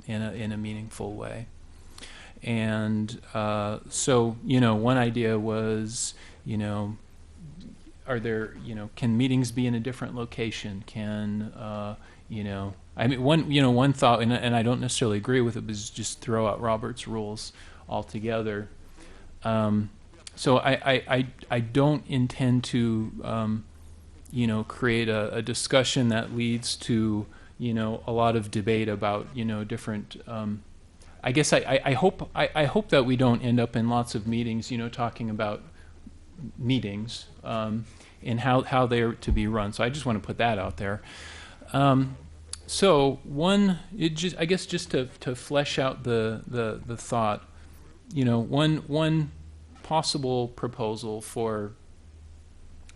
way. And so one idea was are there can meetings be in a different location? Can one thought, and I don't necessarily agree with it, was just throw out Robert's Rules altogether. So I don't intend to create a discussion that leads to a lot of debate about different. I guess I hope that we don't end up in lots of meetings talking about meetings and how they're to be run. So I just want to put that out there. So I guess just to flesh out the thought, one possible proposal for,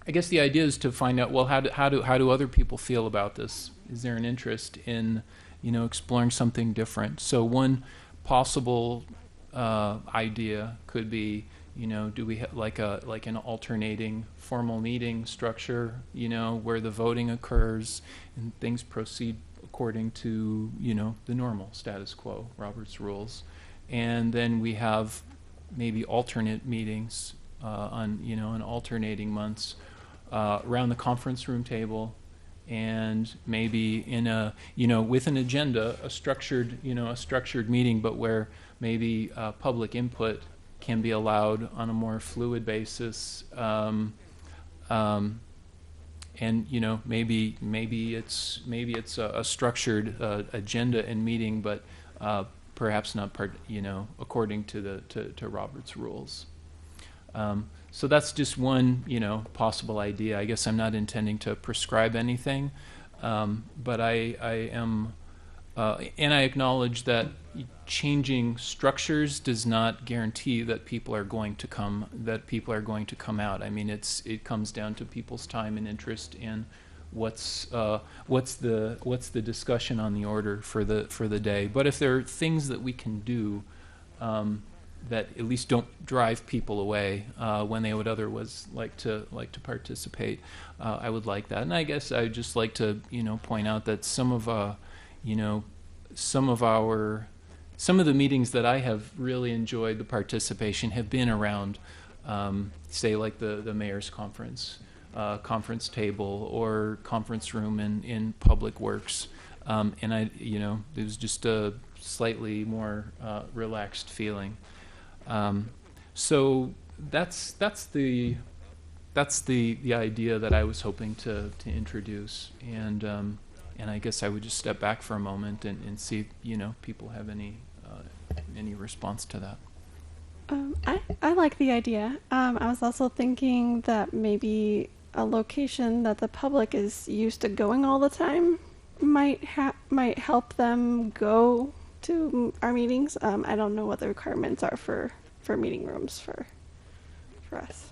I guess the idea is to find out, well, how do other people feel about this? Is there an interest in exploring something different? So one possible idea could be, do we have like an alternating formal meeting structure, where the voting occurs and things proceed according to the normal status quo, Robert's Rules, and then we have maybe alternate meetings on alternating months around the conference room table, and maybe in a with an agenda, a structured meeting, but where maybe public input can be allowed on a more fluid basis, and maybe it's a structured agenda and meeting, but perhaps not according to Robert's Rules. So that's just one possible idea. I guess I'm not intending to prescribe anything, but I am, and I acknowledge that changing structures does not guarantee that people are going to come out. I mean, it comes down to people's time and interest in what's the discussion on the order for the day. But if there are things that we can do that at least don't drive people away when they would otherwise like to participate, I would like that. And I guess I would just like to point out that some of the meetings that I have really enjoyed the participation have been around, say, like the mayor's conference, conference table or conference room in Public Works. And it was just a slightly more relaxed feeling. So that's the idea that I was hoping to introduce, and I guess I would just step back for a moment and see if people have any response to that.
I like the idea. I was also thinking that maybe a location that the public is used to going all the time might help them go to our meetings. I don't know what the requirements are for meeting rooms for us.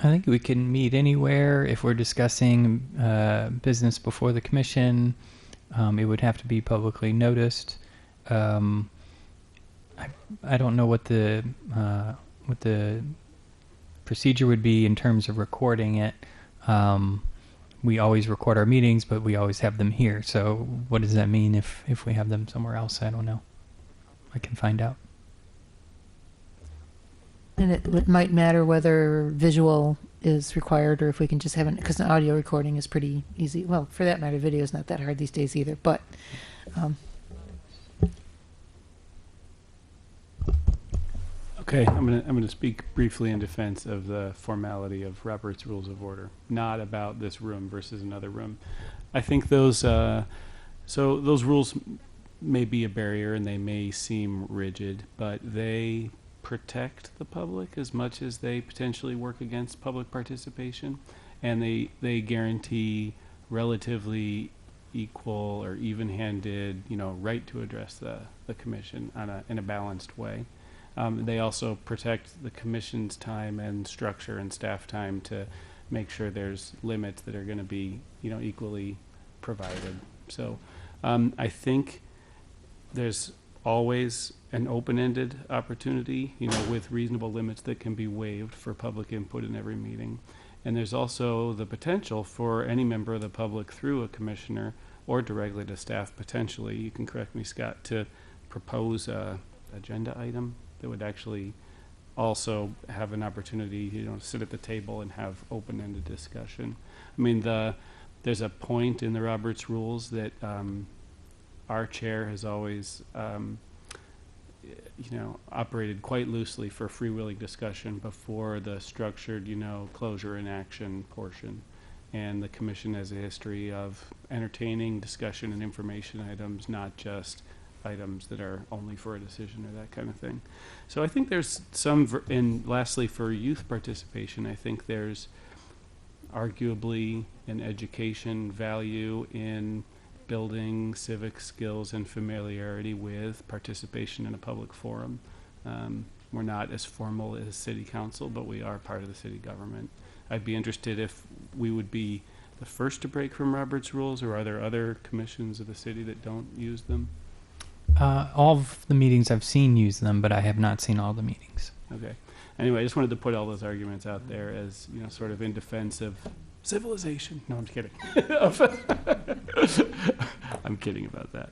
I think we can meet anywhere if we're discussing business before the commission. It would have to be publicly noticed. I don't know what the procedure would be in terms of recording it. We always record our meetings, but we always have them here. So what does that mean if we have them somewhere else? I don't know. I can find out.
And it might matter whether visual is required or if we can just have it, because an audio recording is pretty easy. Well, for that matter, video is not that hard these days either. But
Okay, I'm gonna speak briefly in defense of the formality of Robert's Rules of Order, not about this room versus another room. I think those rules may be a barrier and they may seem rigid, but they protect the public as much as they potentially work against public participation, and they guarantee relatively equal or even-handed right to address the commission in a balanced way. They also protect the commission's time and structure and staff time to make sure there's limits that are going to be equally provided. So I think there's always an open-ended opportunity, with reasonable limits that can be waived for public input in every meeting. And there's also the potential for any member of the public through a commissioner or directly to staff potentially, you can correct me, Scott, to propose a agenda item that would actually also have an opportunity, to sit at the table and have open-ended discussion. I mean, there's a point in the Roberts Rules that our chair has always, operated quite loosely for freewheeling discussion before the structured, closure and action portion. And the commission has a history of entertaining discussion and information items, not just items that are only for a decision or that kind of thing. So I think there's some, and lastly, for youth participation, I think there's arguably an education value in building civic skills and familiarity with participation in a public forum. We're not as formal as city council, but we are part of the city government. I'd be interested if we would be the first to break from Robert's Rules, or are there other commissions of the city that don't use them?
All of the meetings I've seen use them, but I have not seen all the meetings.
Okay. Anyway, I just wanted to put all those arguments out there as, sort of in defense of civilization. No, I'm just kidding. I'm kidding about that.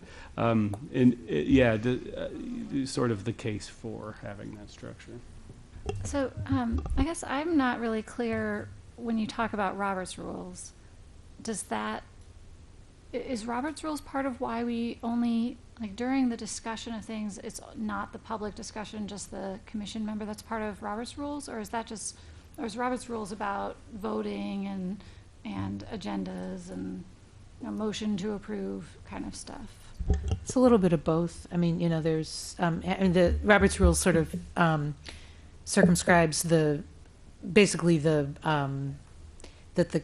Sort of the case for having that structure.
So I guess I'm not really clear when you talk about Robert's Rules. Is Robert's Rules part of why we only, during the discussion of things, it's not the public discussion, just the commission member that's part of Robert's Rules? Or is Robert's Rules about voting and agendas and motion to approve kind of stuff?
it's a little bit of both. I mean, there's the Robert's Rules sort of circumscribes that the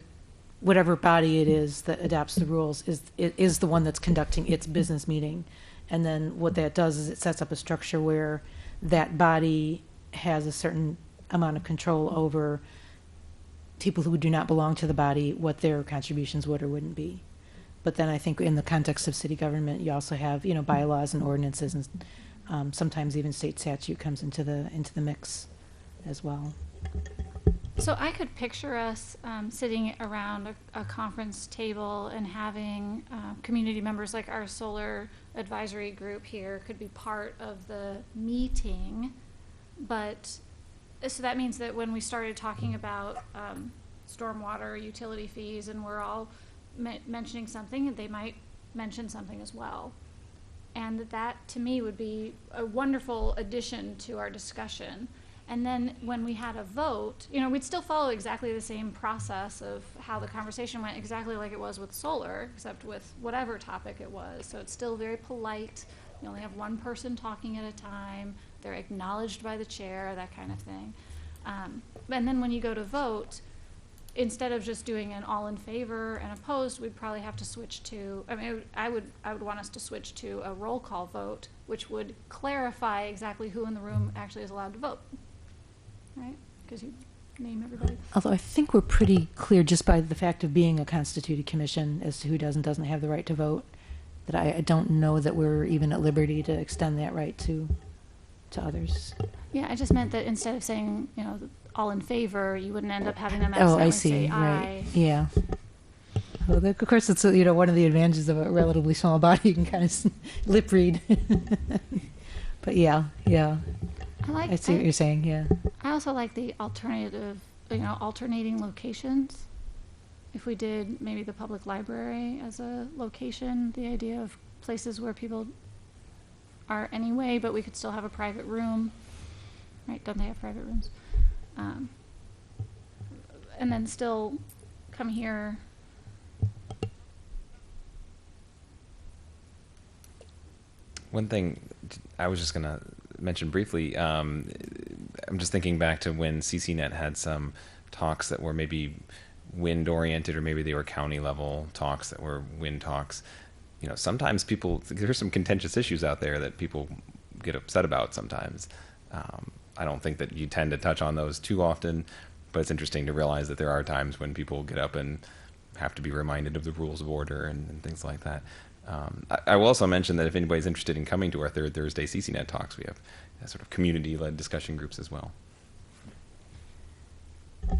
whatever body it is that adopts the rules is the one that's conducting its business meeting. And then what that does is it sets up a structure where that body has a certain amount of control over people who do not belong to the body, what their contributions would or wouldn't be. But then I think in the context of city government, you also have, bylaws and ordinances, and sometimes even state statute comes into the mix as well.
So I could picture us sitting around a conference table and having community members like our solar advisory group here could be part of the meeting, but So that means that when we started talking about stormwater utility fees, and we're all mentioning something, they might mention something as well. And that, to me, would be a wonderful addition to our discussion. And then when we had a vote, we'd still follow exactly the same process of how the conversation went, exactly like it was with solar, except with whatever topic it was. So it's still very polite. You only have one person talking at a time. They're acknowledged by the chair, that kind of thing. And then when you go to vote, instead of just doing an all in favor and opposed, we'd probably have to switch to, I would want us to switch to a roll call vote, which would clarify exactly who in the room actually is allowed to vote. Right? Because you name everybody.
Although I think we're pretty clear just by the fact of being a constituted commission as to who does and doesn't have the right to vote, that I don't know that we're even at liberty to extend that right to others.
Yeah, I just meant that instead of saying, all in favor, you wouldn't end up having them
Oh,
accidentally
I see.
say
Right.
aye.
Yeah. Well, of course, it's one of the advantages of a relatively small body. You can kind of lip read. But yeah. I see what you're saying. Yeah.
I also like the alternative, alternating locations. If we did maybe the public library as a location, the idea of places where people are anyway, but we could still have a private room. Right? Don't they have private rooms? And then still come here.
One thing I was just going to mention briefly, I'm just thinking back to when CCNet had some talks that were maybe wind oriented, or maybe they were county level talks that were wind talks. Sometimes there's some contentious issues out there that people get upset about sometimes. I don't think that you tend to touch on those too often, but it's interesting to realize that there are times when people get up and have to be reminded of the rules of order and things like that. I will also mention that if anybody's interested in coming to our third Thursday CCNet talks, we have sort of community-led discussion groups as well.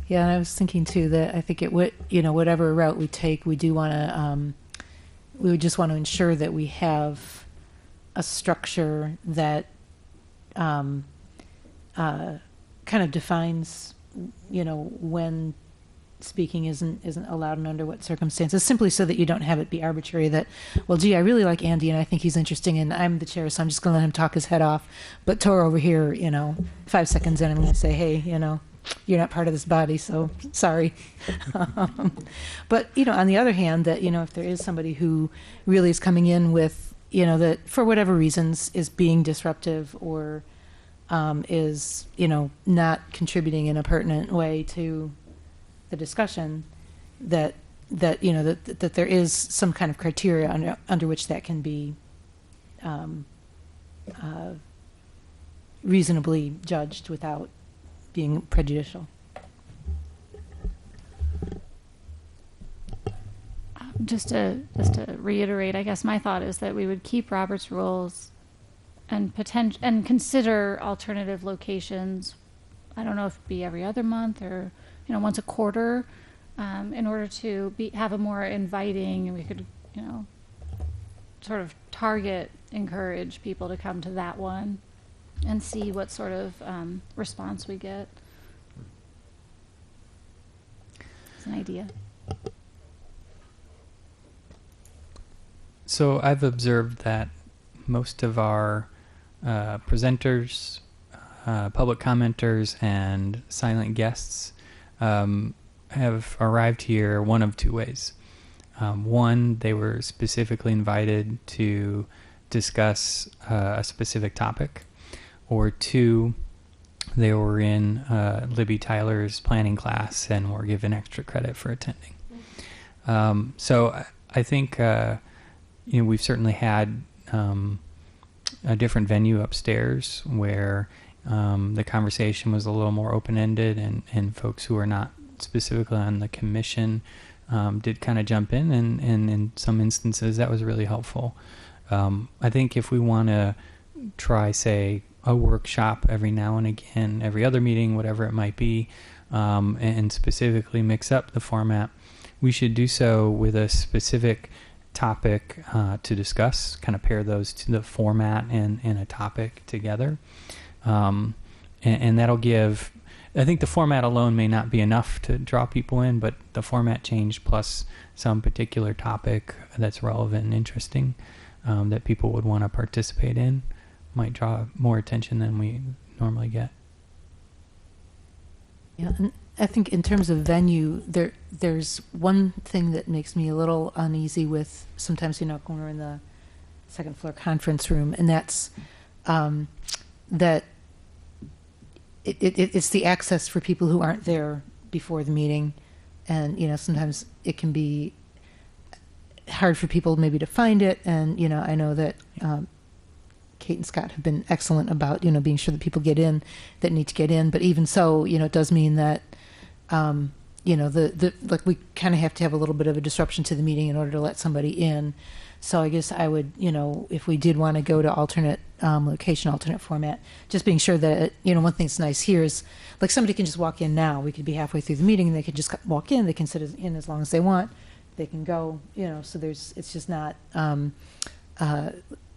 Yeah, and I was thinking too that I think it would, whatever route we take, we do want to, we would just want to ensure that we have a structure that kind of defines, when speaking isn't allowed and under what circumstances, simply so that you don't have it be arbitrary that, well, gee, I really like Andy and I think he's interesting and I'm the chair, so I'm just going to let him talk his head off. But Tor over here, 5 seconds in, I'm going to say, hey, you're not part of this body, so sorry. But, on the other hand, that, if there is somebody who really is coming in with, that for whatever reasons is being disruptive or is, not contributing in a pertinent way to the discussion, that there is some kind of criteria under which that can be reasonably judged without being prejudicial.
Just to reiterate, I guess my thought is that we would keep Robert's rules and consider alternative locations. I don't know if it'd be every other month or once a quarter, in order to have a more inviting, and we could sort of encourage people to come to that one and see what sort of response we get. It's an idea.
So I've observed that most of our presenters, public commenters, and silent guests have arrived here one of two ways. One, they were specifically invited to discuss a specific topic, or two, they were in Libby Tyler's planning class and were given extra credit for attending. So I think we've certainly had a different venue upstairs where the conversation was a little more open-ended, and folks who are not specifically on the commission did kind of jump in, and in some instances that was really helpful. I think if we want to try, say, a workshop every now and again, every other meeting, whatever it might be, and specifically mix up the format, we should do so with a specific topic to discuss, kind of pair those to the format and a topic together. And that'll give I think the format alone may not be enough to draw people in, but the format change plus some particular topic that's relevant and interesting that people would want to participate in might draw more attention than we normally get.
Yeah, and I think in terms of venue, there's one thing that makes me a little uneasy with sometimes, when we're in the second floor conference room, and that's that it's the access for people who aren't there before the meeting, and sometimes it can be hard for people maybe to find it, and I know that Kate and Scott have been excellent about being sure that people get in that need to get in, but even so, it does mean that like we kind of have to have a little bit of a disruption to the meeting in order to let somebody in. So I guess I would, if we did want to go to alternate location, alternate format, just being sure that, one thing that's nice here is, like, somebody can just walk in now. We could be halfway through the meeting and they could just walk in. They can sit in as long as they want. They can go, so it's just not,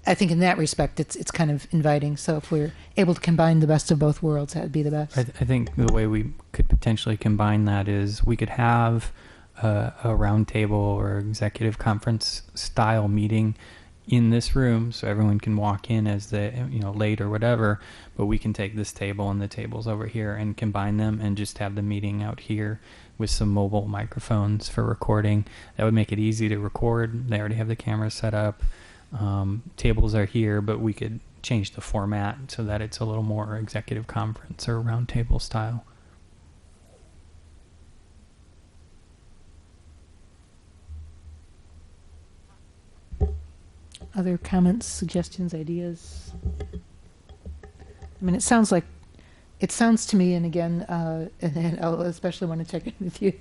I think in that respect, it's kind of inviting. So if we're able to combine the best of both worlds, that would be the best.
I think the way we could potentially combine that is we could have a roundtable or executive conference style meeting in this room, so everyone can walk in as they, late or whatever, but we can take this table and the tables over here and combine them and just have the meeting out here with some mobile microphones for recording. That would make it easy to record. They already have the cameras set up. Tables are here, but we could change the format so that it's a little more executive conference or roundtable style.
Other comments, suggestions, ideas? I mean, it sounds to me, and again, and I'll especially want to check in with you,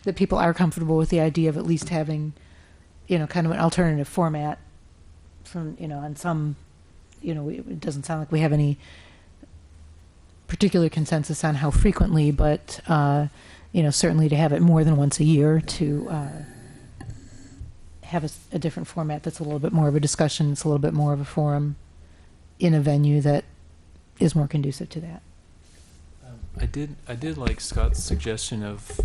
that people are comfortable with the idea of at least having, kind of an alternative format from, on some, it doesn't sound like we have any particular consensus on how frequently, but, certainly to have it more than once a year, to have a different format that's a little bit more of a discussion, it's a little bit more of a forum in a venue that is more conducive to that.
I did like Scott's suggestion of,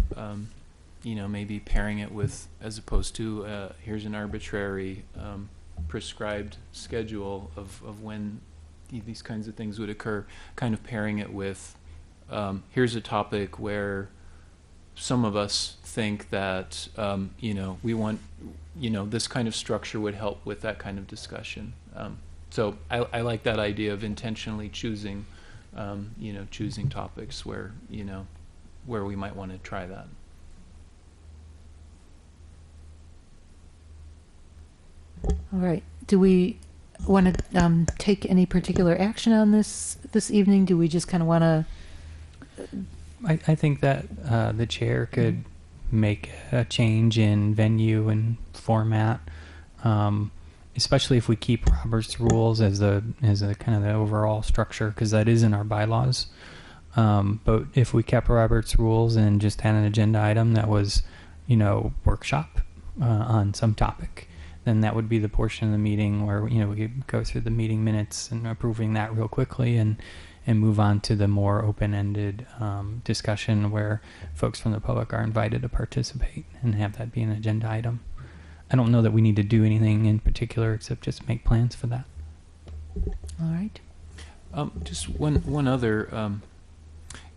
maybe pairing it with, as opposed to here's an arbitrary prescribed schedule of when these kinds of things would occur, kind of pairing it with here's a topic where some of us think that we want this kind of structure would help with that kind of discussion. So I like that idea of intentionally choosing choosing topics where we might want to try that.
All right. Do we want to take any particular action on this evening? Do we just kind of want to?
I think that the chair could make a change in venue and format, especially if we keep Robert's rules as a kind of the overall structure, because that is in our bylaws. But if we kept Robert's rules and just had an agenda item that was, workshop on some topic, then that would be the portion of the meeting where we could go through the meeting minutes and approving that real quickly and move on to the more open-ended discussion where folks from the public are invited to participate and have that be an agenda item. I don't know that we need to do anything in particular except just make plans for that.
All right.
Just one other,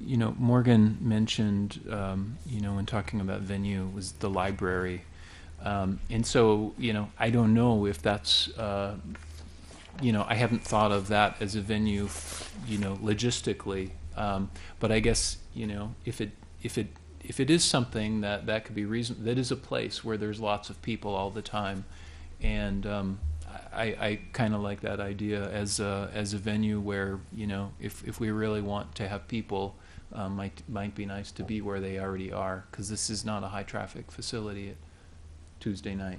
Morgan mentioned, when talking about venue was the library. And so, I don't know if that's, I haven't thought of that as a venue, logistically. But I guess, if it is something that could be that is a place where there's lots of people all the time, and I kind of like that idea as a venue where if we really want to have people, might be nice to be where they already are, because this is not a high traffic facility at Tuesday night.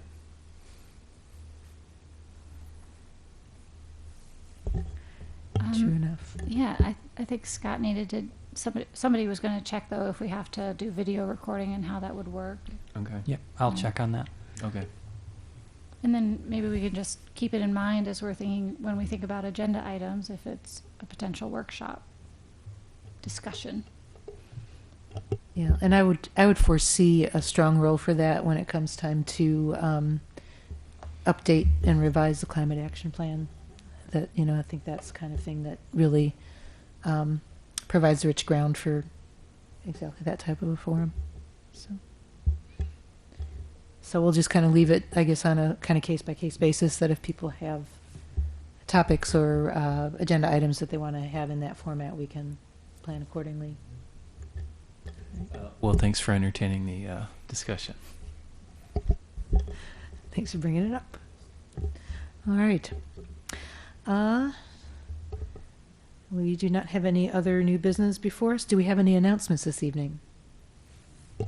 True enough.
Yeah, I think Scott needed to. Somebody was going to check though if we have to do video recording and how that would work.
Okay.
Yep, I'll check on that.
Okay.
And then maybe we can just keep it in mind as we're thinking when we think about agenda items, if it's a potential workshop discussion.
Yeah, and I would foresee a strong role for that when it comes time to update and revise the climate action plan. That, you know, I think that's the kind of thing that really provides rich ground for exactly that type of a forum. So we'll just kind of leave it, I guess, on a kind of case-by-case basis, that if people have topics or agenda items that they want to have in that format, we can plan accordingly.
Well, thanks for entertaining the discussion.
Thanks for bringing it up. All right. We do not have any other new business before us. Do we have any announcements this evening?
I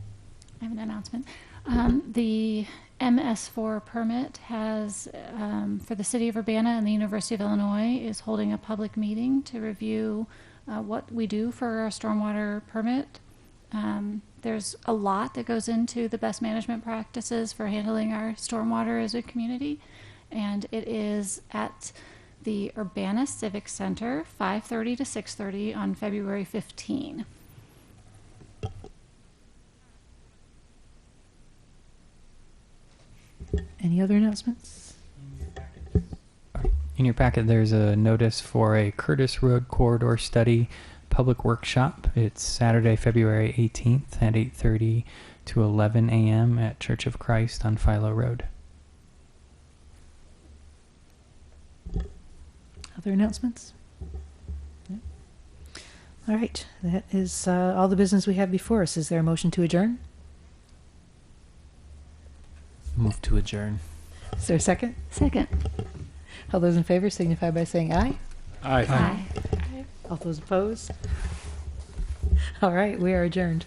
have an announcement. The MS4 permit has, for the City of Urbana and the University of Illinois, is holding a public meeting to review what we do for our stormwater permit. There's a lot that goes into the best management practices for handling our stormwater as a community, and it is at the Urbana Civic Center, 5:30 to 6:30 on February 15.
Any other announcements?
In your packet, there's a notice for a Curtis Road Corridor Study public workshop. It's Saturday, February 18th at 8:30 to 11 a.m. at Church of Christ on Philo Road.
Other announcements? No? All right. That is all the business we have before us. Is there a motion to adjourn?
Move to adjourn.
Is there a second?
Second.
All those in favor signify by saying aye.
Aye.
Aye.
All those opposed? All right, we are adjourned.